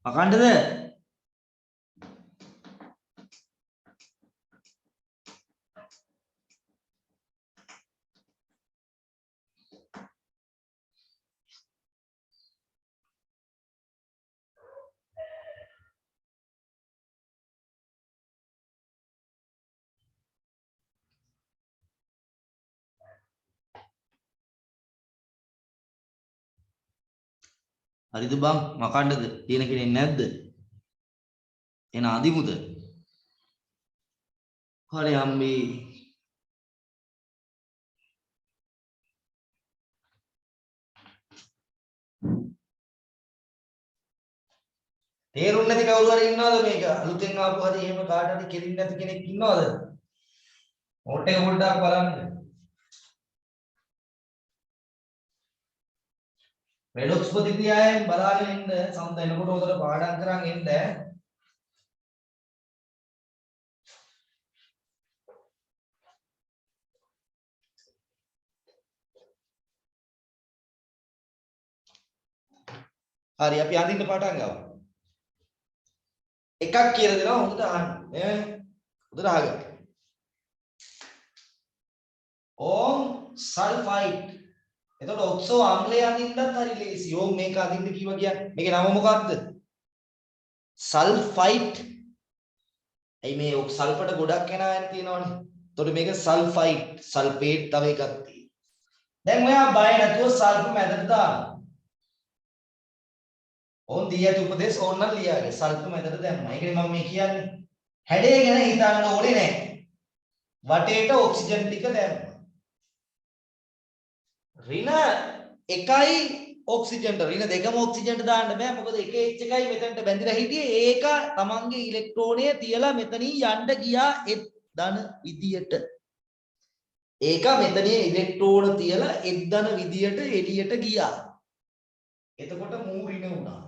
මකන්නද? හරිද බං? මකන්නද? තියෙන කෙනෙක් නැද්ද? එන අදිමුද? හරි අම්මේ. තේරුම් නැති කවුරු හරි ඉන්නවද මේක? අලුතෙන් ආපු හරි එහෙම කාට හරි කෙලින් නැති කෙනෙක් ඉන්නවද? නෝට් එක පොඩ්ඩක් බලන්න. රෙඩොක්ස් ප්‍රතික්‍රියාවෙන් බලාගෙන ඉන්න සම්ද එනකොට උදේට පාඩම් කරන් එන්න. හරි අපි අඳින්න පටන් ගමු. එකක් කියලා දෙනවා හොඳට අහන්න. හොඳට අහගන්න. ඕම් සල්ෆයිඩ්. එතකොට ඔක්සෝ අම්ලය අඳින්නත් හරි ලේසි. ඕම් මේක අඳින්න කිව්වා කියන්නේ. මේකේ නම මොකක්ද? සල්ෆයිඩ්. එයි මේ සල්ෆට ගොඩක් එනවා තියෙනවනේ. එතකොට මේක සල්ෆයිඩ්, සල්ෆේට් තව එකක් තියෙනවා. දැන් ඔයා බය නැතුව සල්ෆ මැදට දාන්න. ඕන් දී ඇති උපදේශ ඕන්නම් ලියාගේ සල්ප මැදට දැම්මා. ඒකනේ මම මේ කියන්නේ. හැඩය ගැන හිතන්න ඕනේ නැහැ. වටේට ඔක්සිජන් ටික දැම්මා. ඍණ 1යි ඔක්සිජන්ට ඍණ 2ම ඔක්සිජන්ට දාන්න බෑ. මොකද 1 H එකයි මෙතනට බැඳිලා හිටියේ. ඒක තමන්ගේ ඉලෙක්ට්‍රෝනය තියලා මෙතනින් යන්න ගියා එත් ධන විදියට. ඒක මෙතනින් ඉලෙක්ට්‍රෝන තියලා එත් ධන විදියට එළියට ගියා. එතකොට මූ ඍණ වුණා.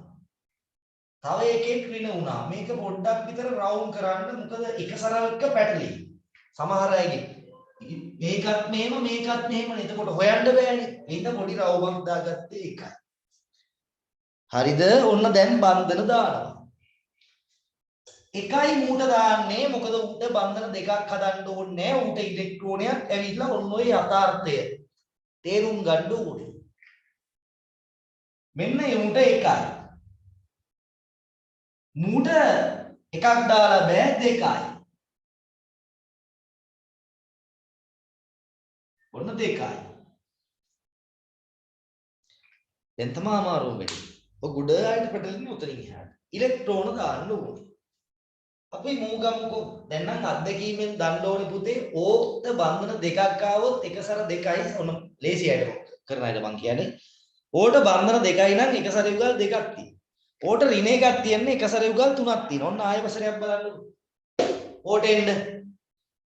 තව එකෙක් ඍණ වුණා. මේක පොඩ්ඩක් විතර රවුන්ඩ් කරන්න. මොකද එක සරලක පැටලි. සමහර අයගේ මේකත් මෙහෙම මේකත් මෙහෙමනේ. එතකොට හොයන්න බෑනේ. එහෙනම් පොඩි රවුමක් දාගත්තේ එකයි. හරිද? ඔන්න දැන් බන්ධන දානවා. එකයි මූට දාන්නේ. මොකද උට බන්ධන දෙකක් හදන්න ඕනේ නැහැ. උට ඉලෙක්ට්‍රෝනයක් ඇවිල්ලා ඔන්න ඔය යථාර්ථය තේරුම් ගන්න ඕනේ. මෙන්න උට එකයි. මූට එකක් දාලා බෑ දෙකයි. ඔන්න දෙකයි. දැන් තමයි අමාරුම වෙන්නේ. ඔය ගොඩ ආයත පැටලෙන්නේ උතරින් එහාට. ඉලෙක්ට්‍රෝන දාන්න ඕනේ. අපි මූ ගමුකෝ. දැන් නම් අත්දැකීමෙන් දන්න ඕනේ පුතේ ඕක්ත බන්ධන දෙකක් ආවොත් එකසර දෙකයි ඔන්න ලේසි අයට කරන අයට මං කියන්නේ. ඕට බන්ධන දෙකයි නම් එකසර යුගල් දෙකක් තියෙනවා. ඕට ඍණ එකක් තියෙන්නේ එකසර යුගල් තුනක් තියෙනවා. ඔන්න ආයෙ වසරයක් බලන්නකො. ඕට එන්න.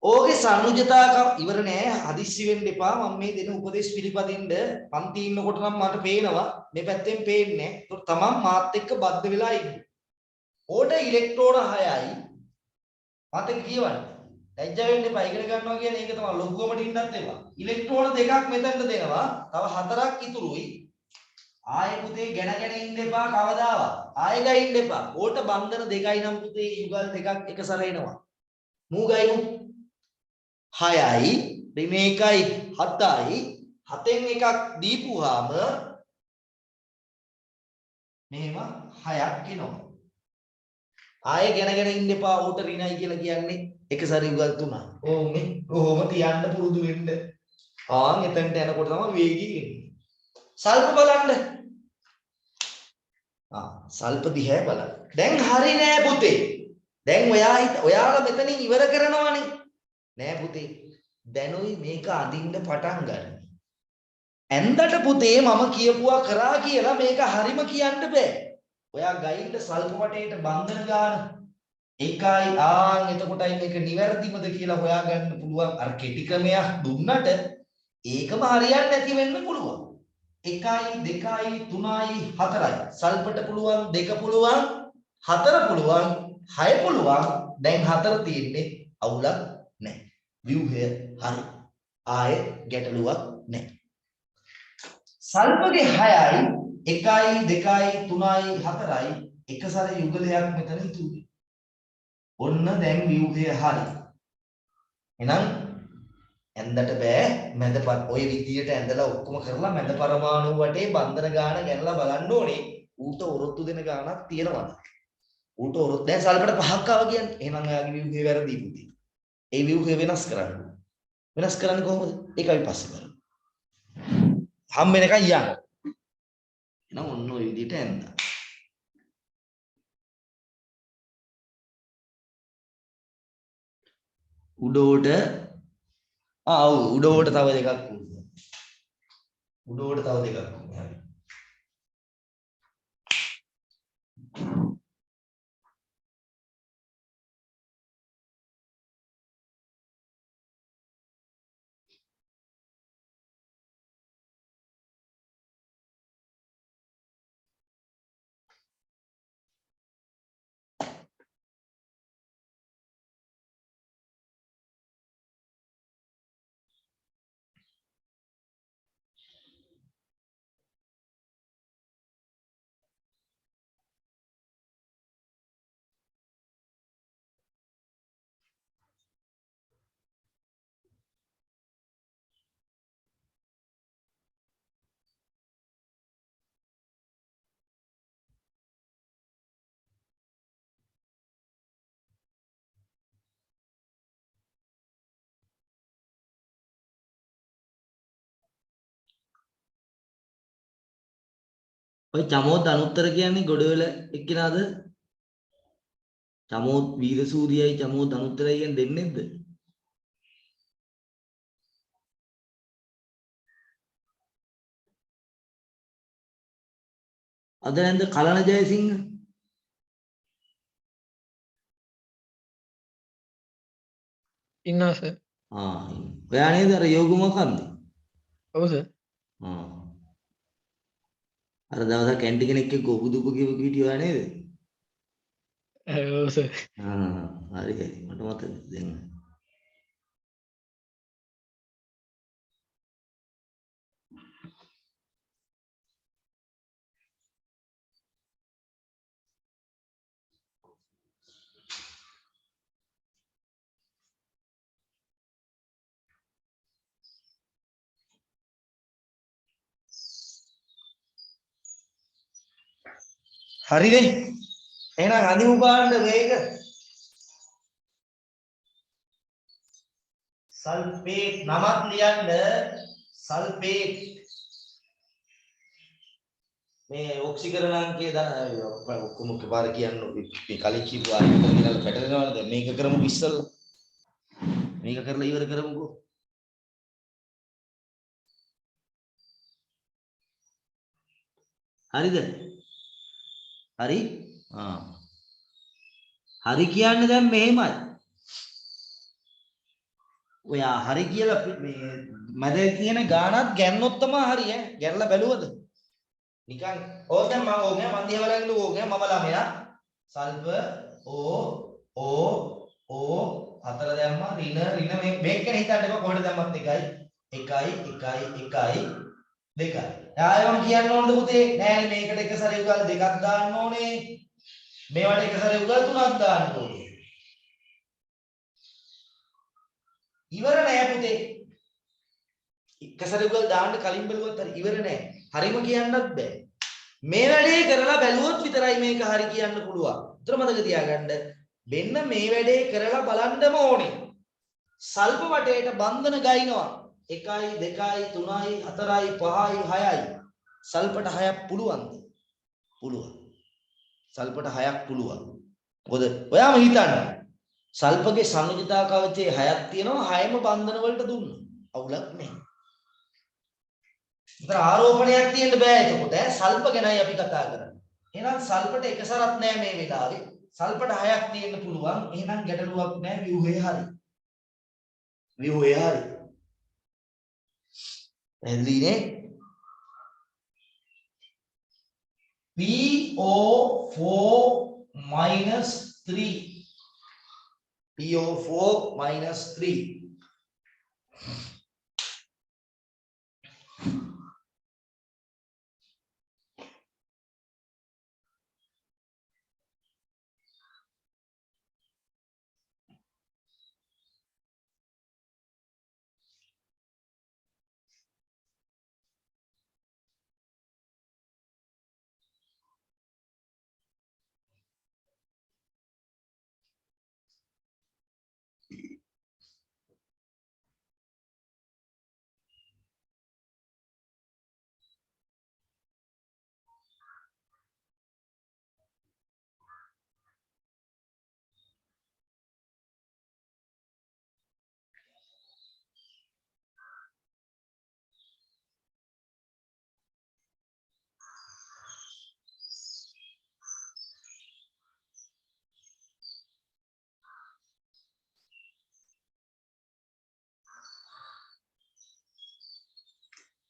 ඕකේ සංයුජතාවක ඉවර නෑ. හදිස්සි වෙන්න එපා. මම මේ දෙන උපදේශ පිළිපදින්න පන්ති ඉන්නකොට නම් මට පේනවා. මේ පැත්තෙන් පේන්නේ නෑ. ඒක තමන් මාත් එක්ක බද්ධ වෙලා ඉන්නේ. ඕට ඉලෙක්ට්‍රෝන 6යි. මතක කියවන්න. ලැජ්ජ වෙන්න එපා. ඉගෙන ගන්නවා කියන්නේ ඒක තමයි ලොකුවමට ඉන්නත් එපා. ඉලෙක්ට්‍රෝන දෙකක් මෙතනට දෙනවා. තව 4ක් ඉතුරුයි. ආයෙ පුතේ ගැන ඉන්න එපා කවදාවත්. ආයෙ ගයින්න එපා. ඕට බන්ධන දෙකයි නම් පුතේ යුගල් දෙකක් එකසර එනවා. මූ ගයිමු 6යි ඍණ 1යි 7යි 7න් එකක් දීපුවාම මෙහෙම 6ක් එනවා. ආයෙ ගැන ඉන්න එපා. ඕට ඍණයි කියලා කියන්නේ එකසර යුගල් 3. ඕමේ කොහොම තියන්න පුරුදු වෙන්න. ආන් එතනට යනකොට තමයි වේගී එන්නේ. සල්ප බලන්න. සල්ප දිහා බලන්න. දැන් හරි නෑ පුතේ. දැන් ඔයාලා මෙතනින් ඉවර කරනවානේ. නෑ පුතේ. දැනුයි මේක අඳින්න පටන් ගන්න. ඇන්දට පුතේ මම කියපුවා කරා කියලා මේක හරිම කියන්න බෑ. ඔයා ගයින්ට සල්ප වටේට බන්ධන ගන්න. ඒකයි එතකොටයි මේක නිවැරදිමද කියලා හොයාගන්න පුළුවන්. අර කෙටි ක්‍රමයක් දුන්නට ඒකම හරියන්නේ නැති වෙන්න පුළුවන්. 1යි 2යි 3යි 4යි සල්පට පුළුවන් 2 පුළුවන් 4 පුළුවන් 6 පුළුවන්. දැන් 4 තියෙන්නේ අවුලක් නැහැ. ව්‍යුහය හරි. ආයේ ගැටලුවක් නැහැ. සල්පගේ 6යි 1යි 2යි 3යි 4යි එක සැර යුගලයක් මෙතන ඉතුරුයි. ඔන්න දැන් ව්‍යුහය හරි. එහෙනම් ඇඳට බෑ මැදපත් ඔය විදියට ඇඳලා ඔක්කොම කරලා මැද පරමාණු වටේ බන්ධන ගාන ගැනලා බලන්න ඕනේ. ඌට ඔරොත්තු දෙන ගානක් තියෙනවද? ඌට ඔරොත්තු දැන් සල්පට 5ක් ආවා කියන්නේ. එහෙනම් එයාගේ ව්‍යුහය වැරදි පුතේ. ඒ ව්‍යුහය වෙනස් කරන්න. වෙනස් කරන්නේ කොහොමද? ඒක අපි පස්සේ බලමු. හම් වෙනකන් යන්න. එහෙනම් ඔන්න ඔය විදිහට ඇඳලා. උඩෝට උඩෝට තව දෙකක් වුණා. උඩෝට තව දෙකක් වුණා. හරි. ඔය චමෝත් අනුත්තර කියන්නේ ගොඩවල එක්කිනාද? චමෝත් වීරසූරියයි චමෝත් අනුත්තරයි කියන දෙන්නේද? අද නැන්ද කලන ජයසිංහ? ඉන්නවා සර්. ඔයා නේද අර යෝගුමකන්ද? ඔව් සර්. අර දවසක් කැන්ටි කෙනෙක් එක්ක උපදුප කියව හිටියා නේද? ඔව් සර්. හරි හරි මට මතකයි දැන්. හරිනේ. එහෙනම් අඳිමු පාන්න මේක. සල්ෆේට් නමක් ලියන්න. සල්ෆේට්. මේ ඔක්සිකරණ අංකයේ ඔක්කොම එකපාර කියන්න මේ කලින් කියපු ආයෙත් කියලා පැටලෙනවද? මේක කරමු ඉස්සෙල්ලා. මේක කරලා ඉවර කරමුකෝ. හරිද? හරි? හරි කියන්නේ දැන් මෙහෙමයි. ඔයා හරි කියලා මේ මැද තියෙන ගානක් ගැන්නොත් තමයි හරි ඈ. ගැනලා බැලුවද? නිකන් ඕක දැන් මම ඕක මම දිහා බලන්න ඕක මම ළමයා සල්ප ඕ හතර දැම්මා ඍණ මේක ගැන හිතන්න එපා කොහෙද දැම්මත් එකයි දෙකයි. ආයෙම කියන්න ඕනද පුතේ? නෑනේ මේකට එක සැරේ උගල් දෙකක් දාන්න ඕනේ. මේවට එක සැරේ උගල් තුනක් දාන්න ඕනේ. ඉවර නෑ පුතේ. එක සැරේ උගල් දාන්න කලින් බැලුවත් හරි ඉවර නෑ. හරිම කියන්නත් බෑ. මේ වැඩේ කරලා බැලුවොත් විතරයි මේක හරි කියන්න පුළුවන්. උතර මතක තියාගන්න. මෙන්න මේ වැඩේ කරලා බලන්නම ඕනේ. සල්ප වටේට බන්ධන ගයිනවා. 1 2 3 4 5 6යි. සල්පට 6ක් පුළුවන්ද? පුළුවන්. සල්පට 6ක් පුළුවන්. මොකද ඔයාම හිතන්න. සල්පගේ සංයුජිතා කවචයේ 6ක් තියෙනවා 6ම බන්ධන වලට දුන්නා. අවුලක් නැහැ. ඉතින් ආරෝපණයක් තියෙන්න බෑ එතකොට සල්ප ගැනයි අපි කතා කරන්නේ. එහෙනම් සල්පට එක සරක් නෑ මේ වෙලාවේ. සල්පට 6ක් තියෙන්න පුළුවන්. එහෙනම් ගැටලුවක් නෑ ව්‍යුහය හරි. ව්‍යුහය හරි. පැහැදිලිනේ? PO4 3 PO4 3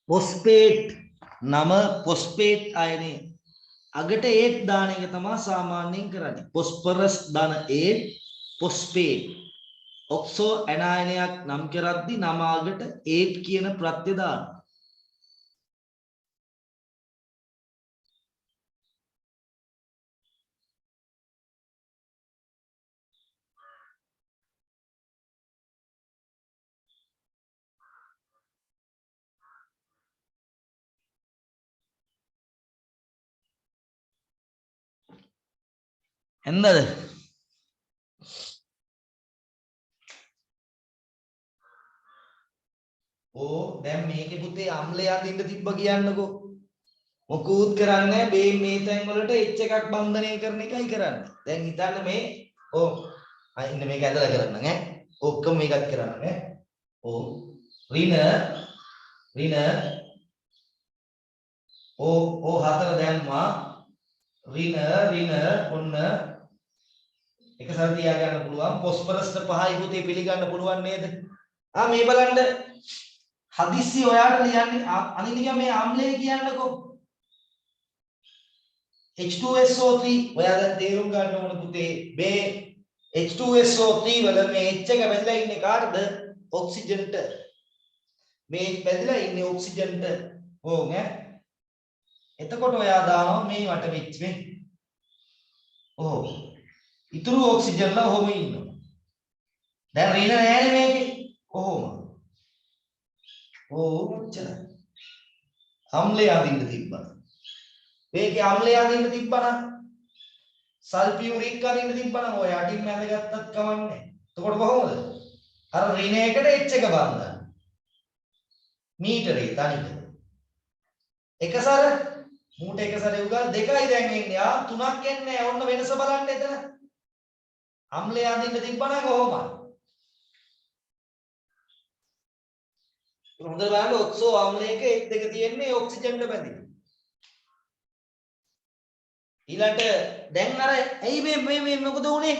phosphate නම phosphate අයනේ අගට 8 දාන එක තමයි සාමාන්‍යයෙන් කරන්නේ. phosphorus දාන 8 phosphate ඔක්සෝ ඇනායනයක් නම් කරද්දී නම අගට 8 කියන ප්‍රත්‍ය දාන. එන්නද? ඕ දැන් මේකේ පුතේ අම්ලය අදින්න තිබ්බ කියන්නකෝ. මොකුත් කරන්නේ නැහැ. මේ තැන් වලට H එකක් බන්ධනය කරන එකයි කරන්නේ. දැන් හිතන්න මේ ඉන්න මේක ඇදලා කරන්න ඈ. ඔක්කොම මේකත් කරන්න ඈ. ඍණ හතර දැම්මා. ඍණ ඔන්න එක සැර තියා ගන්න පුළුවන්. phosphorus 5යි පුතේ පිළිගන්න පුළුවන් නේද? මේ බලන්න හදිස්සි ඔයාට ලියන්නේ අනිනික මේ ආම්ලය කියන්නකෝ. H2SO3 ඔයා දැන් තේරුම් ගන්න ඕන පුතේ මේ H2SO3 වල මේ H එක බැඳලා ඉන්නේ කාටද? ඔක්සිජන්ට. මේ බැඳලා ඉන්නේ ඔක්සිජන්ට. ඕක ඈ. එතකොට ඔයා දානවා මේ වට වෙච්ච මේ. ඉතුරු ඔක්සිජන්ලා ඔහොම ඉන්නවා. දැන් ඍණ නෑනේ මේකේ. කොහොම? ඔච්චරයි. අම්ලය අදින්න තිබ්බා. මේකේ අම්ලය අදින්න තිබ්බනම් සල්ෆියුරික් අදින්න තිබ්බනම් ඔය යටින් මැදගත්තත් කමන්නේ. එතකොට කොහොමද? අර ඍණයකට H එක බඳින්න. මීටරේ තනිකර. එකසර මූට එකසර උගල් දෙකයි දැන් එන්නේ. තුනක් එන්නේ. ඔන්න වෙනස බලන්න එතන. අම්ලය අදින්න තිබ්බනම් කොහොමද? හොඳට බලන්න ඔක්සෝ ආම්ලයක එක් දෙක තියෙන්නේ ඔක්සිජන්ට බැඳිලා. ඊළඟට දැන් අර ඇයි මේ මොකද උනේ?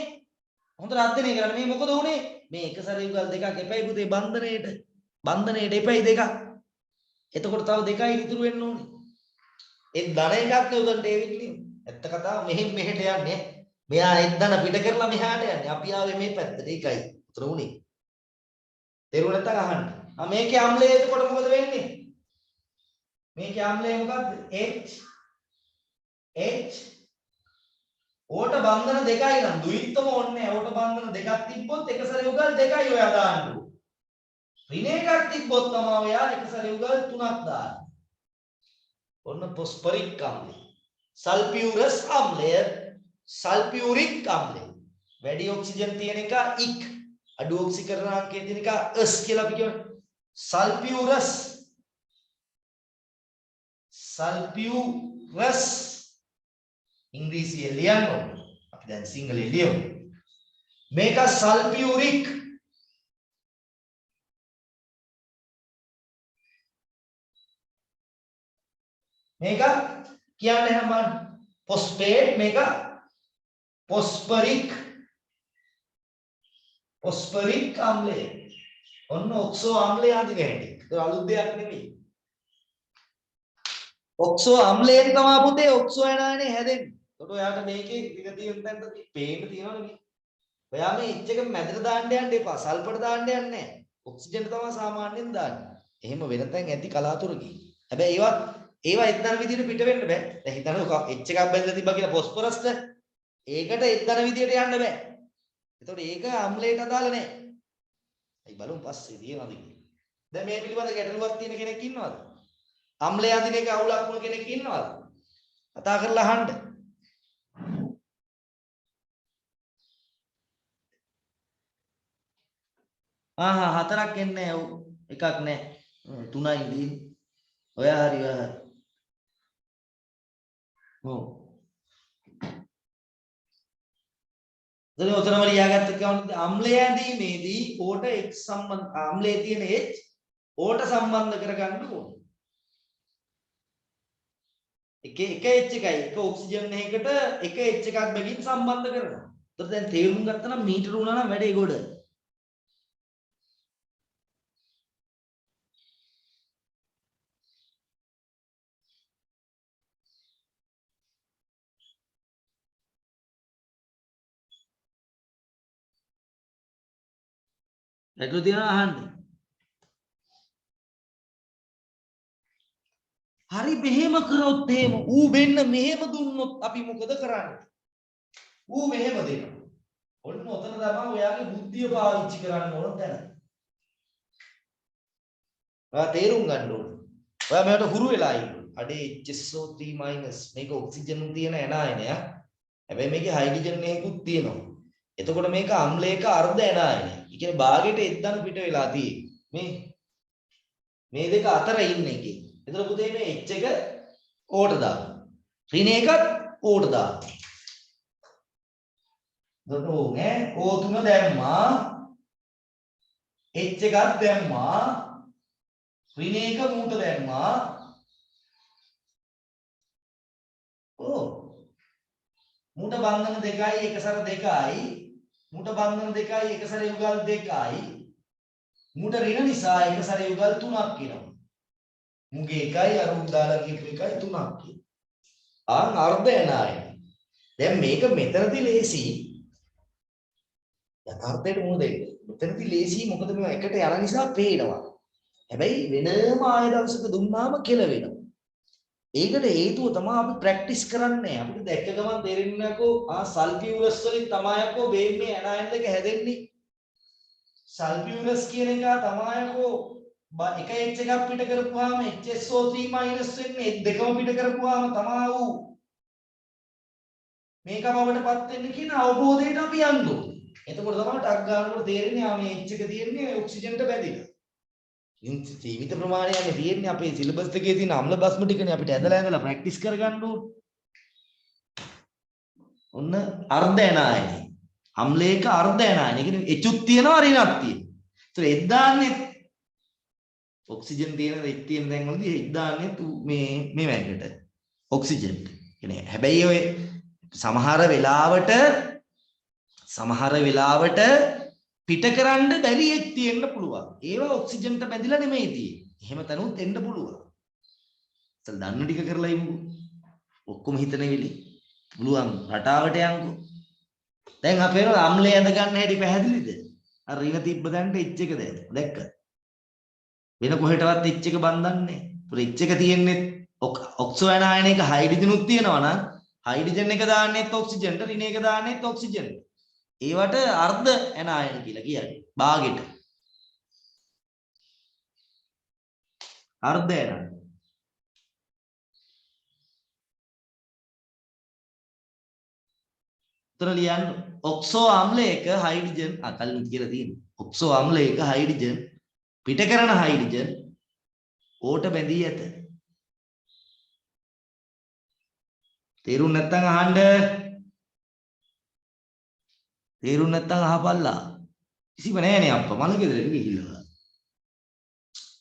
හොඳට අධ්‍යයනය කරන්න. මේ මොකද උනේ? මේ එක සැරේ උගල් දෙකක් එපයි පුතේ බන්ධනයේට එපයි දෙකක්. එතකොට තව දෙකයි ඉතුරු වෙන්න ඕනේ. ඒ ධන එකක් නේ උදන්ට එවින්නේ. ඇත්ත කතාව මෙහෙට යන්නේ. මෙයා එක් ධන පිට කරලා මෙහාට යන්නේ. අපි ආවේ මේ පැත්තට. ඒකයි උතර උනේ. තේරුණ නැත්නම් අහන්න. මේකේ අම්ලය එතකොට මොකද වෙන්නේ? මේකේ අම්ලය මොකද්ද? H ඕට බන්ධන දෙකයි නම් ද්විත්වම ඕනේ. ඕට බන්ධන දෙකක් තිබ්බොත් එක සැරේ උගල් දෙකයි ඔයා දාන්න ඕනේ. ඍණ එකක් තිබ්බොත් තමයි ඔයා එක සැරේ උගල් තුනක් දාන්න. ඔන්න phosphoric අම්ලය. සල්ෆියුරස් අම්ලය, සල්ෆියුරික් අම්ලය. වැඩි ඔක්සිජන් තියෙන එක ඉක්, අඩු ඔක්සිකරණාංකයේ තියෙන එක S කියලා අපි කියනවා. Sulfurous ඉංග්‍රීසියෙන් ලියන්න ඕනේ. අපි දැන් සිංහලෙන් ලියමු. මේක sulfuric. මේක කියන්නේ හැමෝම phosphate. මේක phosphoric අම්ලය. ඔන්න ඔක්සෝ අම්ලය අදින හැටි. ඒක අලුත් දෙයක් නෙමෙයි. ඔක්සෝ අම්ලයෙන් තමයි පුතේ ඔක්සෝ ඇනායනේ හැදෙන්නේ. ඒකට ඔයාට මේකේ ඉතින් තියෙන තැනට පේන්න තියෙනවනේ මේ. ඔයා මේ H එක මැදට දාන්න යන්න එපා. සල්ෆර් දාන්න යන්නේ නැහැ. ඔක්සිජන් තමයි සාමාන්‍යයෙන් දාන්නේ. එහෙම වෙන තැන් ඇති කලාතුරකින්. හැබැයි ඒවා එක්දන විදියට පිට වෙන්න බෑ. දැන් හිතන්නකෝ H එකක් බැඳලා තිබ්බා කියලා ෆොස්ෆරස්ට. ඒකට එක්දන විදියට යන්න බෑ. ඒතකොට ඒක අම්ලයට අදාළ නැහැ. අයි බලමු පස්සේ තියනවාද කියලා. දැන් මේ පිළිබඳ ගැටලුවක් තියෙන කෙනෙක් ඉන්නවද? අම්ලය අදින එක අවුලක් වුණ කෙනෙක් ඉන්නවද? කතා කරලා අහන්න. හතරක් එන්නේ නැහැ. එකක් නැහැ. තුනයි ඉන්නේ. ඔයා හරි ඔයා හරි. දැන් උතරම ලියාගත්ත කවුන්ට් අම්ලය ඇඳීමේදී ඕට X සම්බන්ධ අම්ලයේ තියෙන H ඕට සම්බන්ධ කරගන්න ඕනේ. එක H එකයි එක ඔක්සිජන් එකකට එක H එකක් බැගින් සම්බන්ධ කරනවා. ඒතර දැන් තේරුම් ගත්තා නම් මීටර උනා නම් වැඩේ ගොඩ. ගැටලු තියෙනවා අහන්න. හරි මෙහෙම කරොත් එහෙම ඌ වෙන්න මෙහෙම දුන්නොත් අපි මොකද කරන්නේ? ඌ මෙහෙම දෙනවා. ඔන්න ඔතන තමයි ඔයාගේ බුද්ධිය පාවිච්චි කරන්න ඕන තැන. ඔයා තේරුම් ගන්න ඕන. ඔයා මේකට හුරු වෙලා ඉන්න. අඩේ HSO3- මේක ඔක්සිජන් තියෙන ඇනායනයක්. හැබැයි මේකේ හයිඩ්‍රජන් එකකුත් තියෙනවා. එතකොට මේක අම්ලයක අර්ධ ඇනායනය. ඒ කියන්නේ භාගයට එක්දන් පිට වෙලා තියෙන්නේ. මේ දෙක අතර ඉන්නේ එකේ. එතකොට පුතේ මේ H එක ඕට දාන්න. ඍණ එකත් ඕට දාන්න. දොටෝනේ O3 දැම්මා. H එකක් දැම්මා. ඍණ එක මූට දැම්මා. මුට බන්ධන දෙකයි එකසර දෙකයි මුට බන්ධන දෙකයි එකසර යුගල් දෙකයි මුට ඍණ නිසා එකසර යුගල් තුනක් එනවා. මුගේ එකයි අර උදාලා කියපු එකයි තුනක් කියනවා. ආන් අර්ධ ඇනායන. දැන් මේක මෙතනදී ලේසි. යථාර්ථයට මුහුණ දෙන්න. මෙතනදී ලේසි මොකද මේවා එකට යන නිසා පේනවා. හැබැයි වෙනම ආයතනසක දුන්නාම කෙලවෙනවා. ඒකට හේතුව තමයි අපි ප්‍රැක්ටිස් කරන්නේ. අපිට දැක්ක ගමන් තේරෙන්නේ නැකෝ සල්ෆියුරස් වලින් තමයිකෝ මේ ඇනායන දෙක හැදෙන්නේ. සල්ෆියුරස් කියන එක තමයිකෝ එක H එකක් පිට කරපුවාම HSO3- වෙන්නේ දෙකම පිට කරපුවාම තමා වූ මේක බවටපත් වෙන්නේ කියන අවබෝධයට අපි යන්න ඕනේ. එතකොට තමයි ටක් ගන්නකොට තේරෙන්නේ මේ H එක තියෙන්නේ ඔක්සිජන්ට බැඳිලා. ජීවිත ප්‍රමාණයනේ තියෙන්නේ අපේ සිලබස් එකේ තියෙන අම්ල බස්ම ටිකනේ අපිට ඇදලා ප්‍රැක්ටිස් කරගන්න ඕනේ. ඔන්න අර්ධ ඇනායනයි. අම්ලයක අර්ධ ඇනායනයි. ඒ කියන්නේ එචුත් තියෙනවා ඍණක් තියෙනවා. ඒතර එක් දාන්නේ ඔක්සිජන් තියෙන එක් තියෙන තැන් වලදී එක් දාන්නේ මේ වැටට. ඔක්සිජන්. කියන්නේ හැබැයි ඔය සමහර වෙලාවට පිටකරන්න බැරි එක් තියෙන්න පුළුවන්. ඒවා ඔක්සිජන්ට බැඳිලා නෙමෙයි තියෙන්නේ. එහෙම තනුත් එන්න පුළුවන්. ඉතින් දන්න ටික කරලා ඉමු. ඔක්කොම හිතන වෙලේ පුළුවන් රටාවට යන්කෝ. දැන් අපේ නෝ අම්ලය ඇඳ ගන්න හැටි පැහැදිලිද? අර ඍණ තිබ්බ දැන්ට H එක දැක්ක. වෙන කොහෙටවත් H එක බඳන්නේ. ඒත් H එක තියෙන්නේ ඔක්සෝ ඇනායනයක හයිඩ්‍රජනුත් තියෙනවා නම් හයිඩ්‍රජන් එක දාන්නෙත් ඔක්සිජන්ට ඍණ එක දාන්නෙත් ඔක්සිජන්ට. ඒවට අර්ධ ඇනායන කියලා කියන්නේ. භාගෙට. අර්ධ ඇනායන. උතර ලියන්න ඔක්සෝ අම්ලයක හයිඩ්‍රජන් කලින් කියලා තියෙනවා. ඔක්සෝ අම්ලයක හයිඩ්‍රජන් පිට කරන හයිඩ්‍රජන් ඕට බැඳී ඇත. තේරුම් නැත්නම් අහන්න. තේරුම් නැත්නම් අහපල්ලා. කිසිම නෑනේ අප්පා මල ගෙදරට ගිහිල්ලා.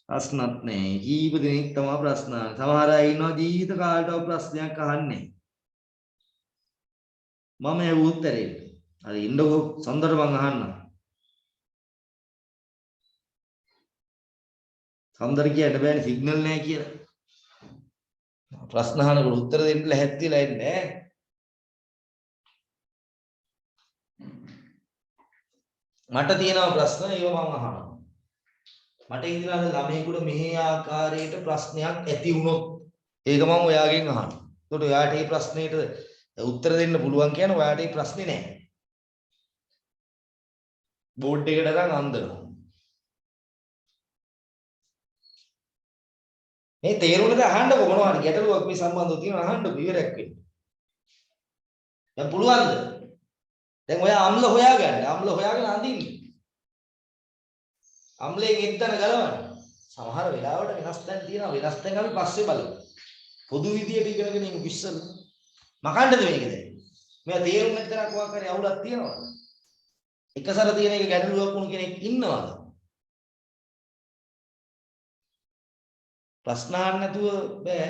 ප්‍රශ්නත් නෑ. කීප දෙනෙක් තමයි ප්‍රශ්න අහන්නේ. සමහර අය ඉන්නවා ජීවිත කාලයටම ප්‍රශ්නයක් අහන්නේ. මම ඒ උත්තරේ. හරි ඉන්නකෝ සඳර මං අහන්නම්. සඳර කියන්න බෑනේ සිග්නල් නෑ කියලා. ප්‍රශ්න අහනකොට උත්තර දෙන්න ලැහැත්තිලා ඉන්නේ. මට තියෙනවා ප්‍රශ්න ඒව මම අහනවා. මට ඉඳලා ළමයෙකුට මෙහි ආකාරයට ප්‍රශ්නයක් ඇති වුණොත් ඒක මම ඔයාගෙන් අහනවා. එතකොට ඔයාට මේ ප්‍රශ්නෙට උත්තර දෙන්න පුළුවන් කියන ඔයාට මේ ප්‍රශ්නේ නැහැ. බෝඩ් එකට අරන් අන්දනවා. මේ තේරුණද අහන්නකො මොනවද ගැටලුවක් මේ සම්බන්ධව තියෙනවා අහන්නකො ඉවරයක් වෙන්න. දැන් පුළුවන්ද? දැන් ඔයා අම්ල හොයාගන්න. අම්ල හොයාගෙන අඳින්න. අම්ලයෙන් එක්තන ගලවන්න. සමහර වෙලාවට වෙනස් තැන් තියෙනවා. වෙනස් තැන් අපි පස්සේ බලමු. පොදු විදියට ඉගෙනගෙන ඉමු ඉස්සෙල්ලා. මකන්නද මේක දැන්? මෙයා තේරුම් නැත්නම් කොහොමද කරේ අවුලක් තියෙනවද? එකසර තියෙන එක ගැටලුවක් වුණ කෙනෙක් ඉන්නවද? ප්‍රශ්න අහන්න නැතුව බෑ.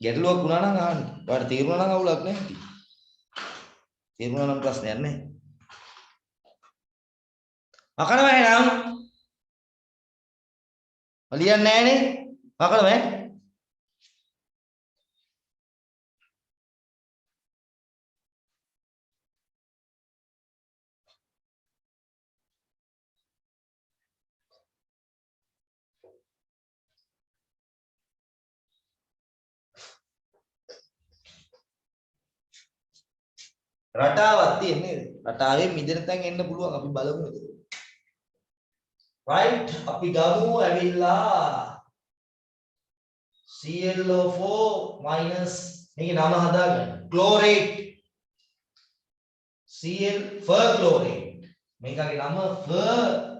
ගැටලුවක් වුණා නම් අහන්න. ඔයාලට තේරුණා නම් අවුලක් නැහැ. තේරුණා නම් ප්‍රශ්නයක් නැහැ. මකනවා එහෙනම්. ලියන්නේ නැහනේ. මකනවා. රටාවක් තියෙන්නේ. රටාවේ මිදෙන තැන් එන්න පුළුවන් අපි බලමු ඒක. right අපි ගමු ඇවිල්ලා ClO4 minus මේකේ නම හදාගන්න. chlorate Cl perchlorate මේකගේ නම perchlorate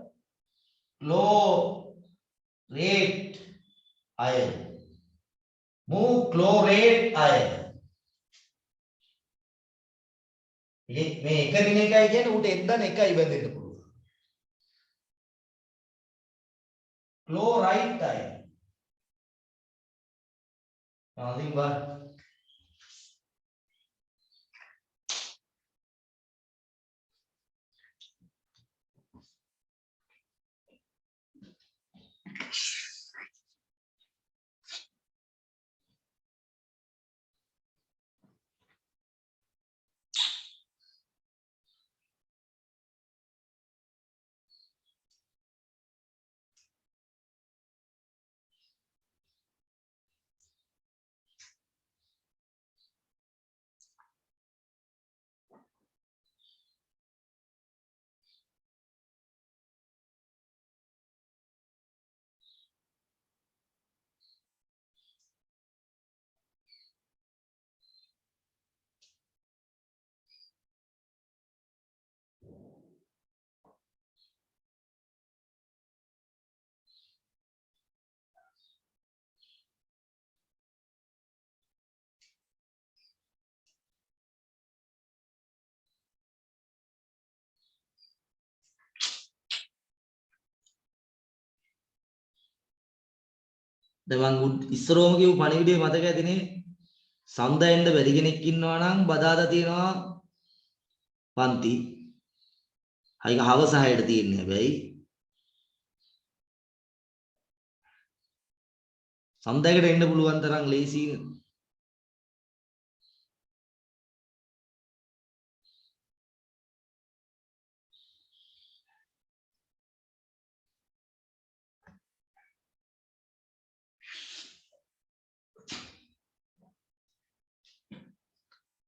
ion chlorate ion මේ එක දින එකයි කියන්නේ උට එක්දන එකයි බෙදෙන්න පුළුවන් chlorite ion nothing but දැන් මං ඉස්සරෝම කියපු පණිවිඩය මතක ඇතිනේ සඳයෙන්ද බැරි කෙනෙක් ඉන්නවා නම් බදාදා තියනවා පන්ති හයික හවස 6ට තියෙන්නේ හැබැයි සඳයකට එන්න පුළුවන් තරම් ලේසි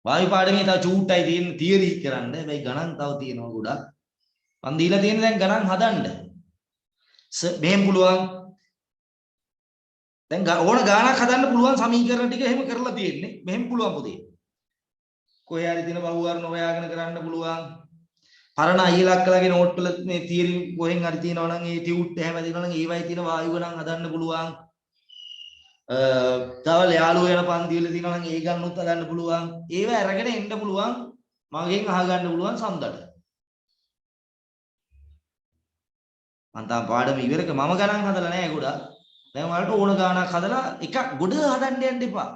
වායු පාඩමේ තව චූට්ටයි තියෙන තියරි කරන්න. හැබැයි ගණන් තව තියෙනවා ගොඩක්. මන් දීලා තියෙන දැන් ගණන් හදන්න. මෙහෙම පුළුවන්. දැන් ඕන ගාණක් හදන්න පුළුවන් සමීකරණ ටික එහෙම කරලා තියෙන්නේ. මෙහෙම පුළුවන් පුතේ. කොහේ හරි තියෙන බහුවර්ණ හොයාගෙන කරන්න පුළුවන්. පරණ අයියලක්කලාගේ නෝට් වල මේ තියරි කොහෙන් හරි තියෙනවා නම් ඒ ටියුට් එහෙම තියෙනවා නම් ඒවයි තියෙන වායු ගණන් හදන්න පුළුවන්. තව යාළුවෝ යන පන්ති වල තියෙනවා නම් ඒ ගන්නොත් හදන්න පුළුවන්. ඒව අරගෙන එන්න පුළුවන්. මගෙන් අහගන්න පුළුවන් සම්දට. මම තාම පාඩම ඉවරක මම ගණන් හදලා නැහැ ගොඩක්. දැන් ඔයාලට ඕන ගාණක් හදලා එකක් ගොඩ හදන්න යන්න එපා.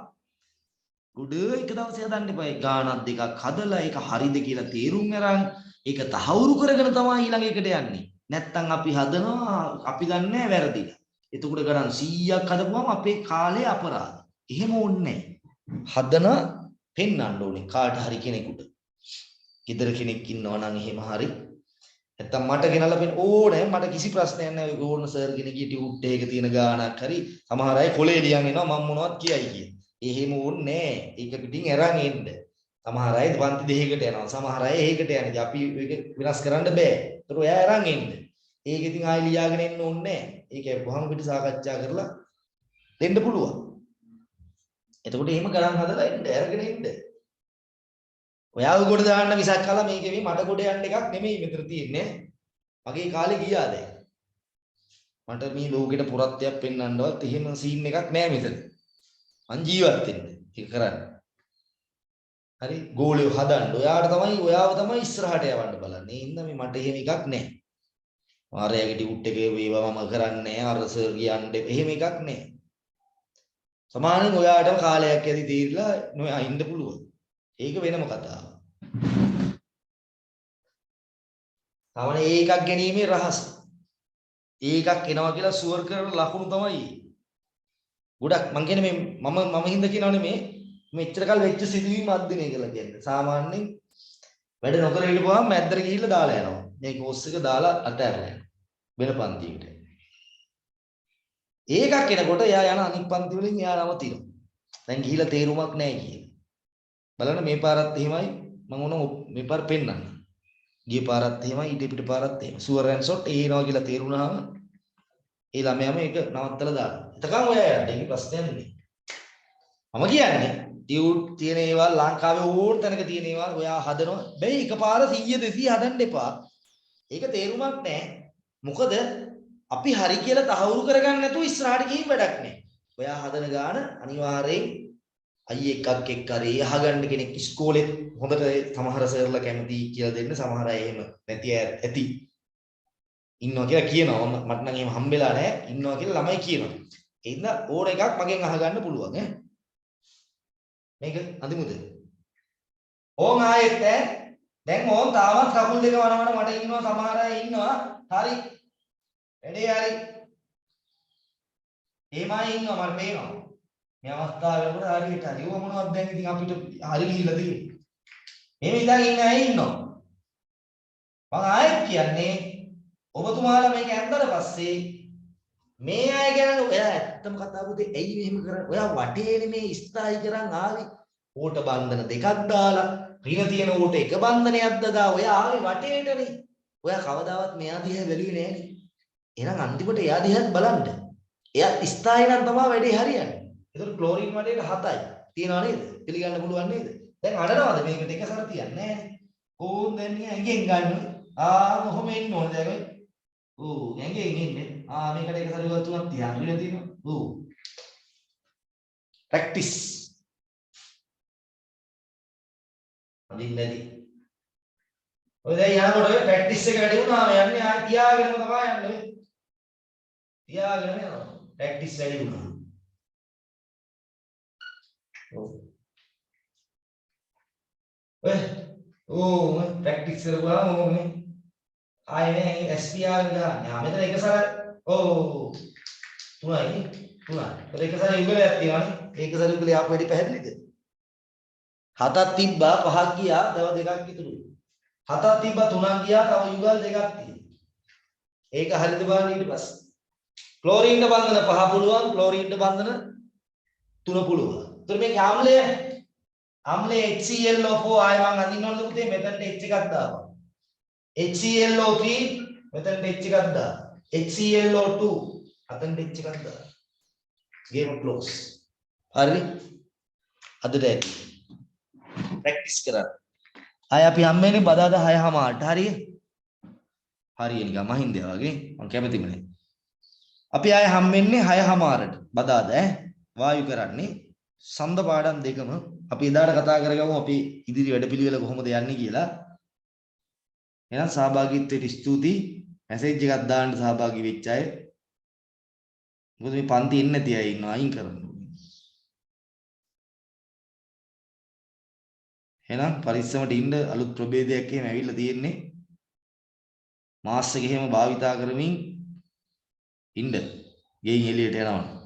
ගොඩ එක දවසේ හදන්න එපා. ඒ ගාණක් දෙකක් හදලා ඒක හරිද කියලා තේරුම් අරන් ඒක තහවුරු කරගෙන තමයි ඊළඟ එකට යන්නේ. නැත්තම් අපි හදනවා අපි දන්නේ නැහැ වැරදිලා. එතකොට ගණන් 100ක් හදපුවම අපේ කාලේ අපරාධ. එහෙම ඕනේ හදන පෙන්වන්න ඕනේ කාට හරි කෙනෙකුට. ගෙදර කෙනෙක් ඉන්නවා නම් එහෙම හරි. නැත්තම් මට ගෙනල්ලා පෙන්න ඕනේ මට කිසි ප්‍රශ්නයක් නැහැ. ඕන සර් කෙනෙක්ගේ ටියුට් එකක තියෙන ගාණක් හරි සමහර අය කොලේ ලියන් එනවා මම මොනවද කියයි කිය. එහෙම ඕනේ නැහැ. ඒක පිටින් අරන් එන්න. සමහර අය පන්ති දෙකකට යනවා. සමහර අය ඒකට යන්නේ. අපි ඒක වෙනස් කරන්න බෑ. ඒතර ඔයා අරන් එන්න. ඒක ඉතින් ආයි ලියාගෙන එන්න ඕනේ නැහැ. ඒක වහම පිට සාකච්ඡා කරලා දෙන්න පුළුවන්. එතකොට එහෙම ගණන් හදලා එන්න අරගෙන එන්න. ඔයාව කොට දාන්න මිසක් කලා මේකේ මේ මට කොට යන්න එකක් නෙමෙයි මෙතන තියෙන්නේ. මගේ කාලේ ගියා දැන්. මට මේ ලෝකෙට පුරත්යක් පෙන්වන්නවත් එහෙම සීන් එකක් නෑ මෙතන. මං ජීවත් වෙන්නේ. ඒක කරන්න. හරි ගෝලියෝ හදන්න. ඔයාව තමයි ඉස්සරහට යවන්න බලන්නේ. ඉන්න මේ මට එහෙම එකක් නෑ. මාරයාගේ ටියුට් එකේ වේවා මම කරන්නේ අර සර් කියන්නේ එහෙම එකක් නෑ. සමානෙන් ඔයාටම කාලයක් ඇති තීරලා නොයා ඉන්න පුළුවන්. ඒක වෙනම කතාවක්. තවනේ ඒකක් ගැනීමේ රහස. ඒකක් එනවා කියලා ෂුවර් කරන ලකුණු තමයි. ගොඩක් මං කියන්නේ මේ මම හින්දා කියනවනේ මේ මෙච්චර කල් වෙච්ච සිදුවීම් අද්දිනේ කියලා කියන්නේ. සාමාන්‍යයෙන් වැඩ නොකර හිටපුවාම මැද්දට ගිහිල්ලා දාලා යනවා. මේ කෝස් එක දාලා අතහැරලා යනවා. වෙන පන්තියකට. ඒකක් එනකොට එයා යන අනිත් පන්ති වලින් එයා නවතිනවා. දැන් ගිහිල්ලා තේරුමක් නැහැ කියන. බලන්න මේ පාරත් එහෙමයි මම උන මේ පාර පෙන්නන්න. ගිය පාරත් එහෙමයි ඊට පිට පාරත් එහෙම. සුවර් ඇන්ඩ් සොට් එනවා කියලා තේරුණාම ඒ ළමයාම ඒක නවත්තලා දානවා. එතකන් ඔයා යන්න. ඒක ප්‍රශ්නයක් නෙමෙයි. මම කියන්නේ ටියුට් තියෙන ඒවා ලංකාවේ ඕන තැනක තියෙන ඒවා ඔයා හදනවා. බැයි එකපාර 100 200 හදන්න එපා. ඒක තේරුමක් නැහැ. මොකද අපි හරි කියලා තහවුරු කරගන්න නැතුව ඉස්සරහට ගිහින් වැඩක් නැහැ. ඔයා හදන ගාන අනිවාර්යෙන් අයියේ එකක් එක්ක හරි අහගන්න කෙනෙක් ඉස්කෝලේ හොඳට සමහර සර්ලා කැමති කියලා දෙන්න සමහර අය එහෙම නැති අය ඇති. ඉන්නවා කියලා කියනවා. මට නම් එහෙම හම්බෙලා නැහැ. ඉන්නවා කියලා ළමයි කියනවා. ඒ ඉන්න ඕන එකක් මගෙන් අහගන්න පුළුවන් ඈ. මේක අඳිමුද? ඕන් ආයෙත් දැන් ඕන් තාමත් කකුල් දෙක වනවන මට ඉන්නවා සමහර අය ඉන්නවා. හරි. වැඩේ හරි. එමයි ඉන්නවා මට පේනවා. මේ අවස්ථාව වෙනකොට හරියට හරි. ඕව මොනවද දැන් ඉතින් අපිට හරි ගිහිල්ලා තියෙන්නේ. මේ ඉඳන් ඉන්න අය ඉන්නවා. මම ආයෙත් කියන්නේ ඔබතුමාලා මේක ඇන්දට පස්සේ මේ අය ගැන ඔයා ඇත්තම කතා පුතේ ඇයි මෙහෙම කරන්නේ? ඔයා වටේනේ මේ ස්ථායි කරන් ආවේ. ඕට බන්ධන දෙකක් දාලා රින තියෙන ඕට එක බන්ධනයක් දදා ඔයා ආවේ වටේටනේ. ඔයා කවදාවත් මෙයා දිහා බැලුවේ නෑනේ. එහෙනම් අන්තිමට එයා දිහාත් බලන්න. එයා ස්ථායි නම් තමයි වැඩේ හරියන්නේ. ඒතකොට ක්ලෝරින් වටේට 7යි. තියනවා නේද? පිළිගන්න පුළුවන් නේද? දැන් අඬනවද මේකට එක සැර තියන්නේ නෑනේ. ඕන් දැන් නිකන් ඇඟෙන් ගන්න. කොහොම එන්න ඕනද දැන් ඔය? ඇඟෙන් එන්නේ. මේකට එක සැර ඉවත් තුනක් තියන්න විල තියෙනවා. ප්‍රැක්ටිස්. අදින්නදී. ඔය දැන් යනකොට ඔය ප්‍රැක්ටිස් එක වැඩි වුණාම යන්නේ ආය තියාගෙනම තමයි යන්නේ. තියාගෙන යනවා. ප්‍රැක්ටිස් වැඩි වුණා. ප්‍රැක්ටිස් කරුවා ඕනේ. ආයේ SPR ගන්න. මෙතන එක සැර තුනයි. ඒක සැර යුගලයක් තියෙනවානේ. ඒක සැර යුගලේ ආපු වැඩි පැහැදිලිද? 7ක් තිබ්බා 5ක් ගියා තව 2ක් ඉතුරු. 7ක් තිබ්බා 3ක් ගියා තව යුගල් 2ක් තියෙනවා. ඒක හරියද බලන්න ඊට පස්සේ. ක්ලෝරින්ට බන්ධන 5 පුළුවන් ක්ලෝරින්ට බන්ධන 3 පුළුවන්. ඒතර මේක ආම්ලයේ HClO4 ආය මං අඳින්න ඕනද පුතේ මෙතනට H එකක් දාපන්. HClO3 මෙතනට H එකක් දාන්න. HClO2 අතනට H එකක් දාන්න. ගේම ක්ලෝස්. හරි? අදට ඇති. ප්‍රැක්ටිස් කරන්න. ආය අපි හම්බෙන්නේ බදාදා 6:00ට හරිය? හරිය නිකන් මහින්දේ වගේ මං කැමතිම නේ. අපි ආය හම්බෙන්නේ 6:00ට බදාදා වායු කරන්නේ සඳ පාඩම් දෙකම අපි එදාට කතා කරගමු අපි ඉදිරි වැඩපිළිවෙල කොහොමද යන්නේ කියලා. එහෙනම් සහභාගීත්වයට ස්තුතියි. මැසේජ් එකක් දාන්න සහභාගී වෙච්ච අය. මොකද මේ පන්ති එන්නේ නැති අය ඉන්නවා අයින් කරන්න ඕනේ. එහෙනම් පරිස්සමට ඉන්න අලුත් ප්‍රභේදයක් එහෙම ඇවිල්ලා තියෙන්නේ. මාස් එක එහෙම භාවිතා කරමින් ඉන්න. ගෙයින් එළියට යනවා.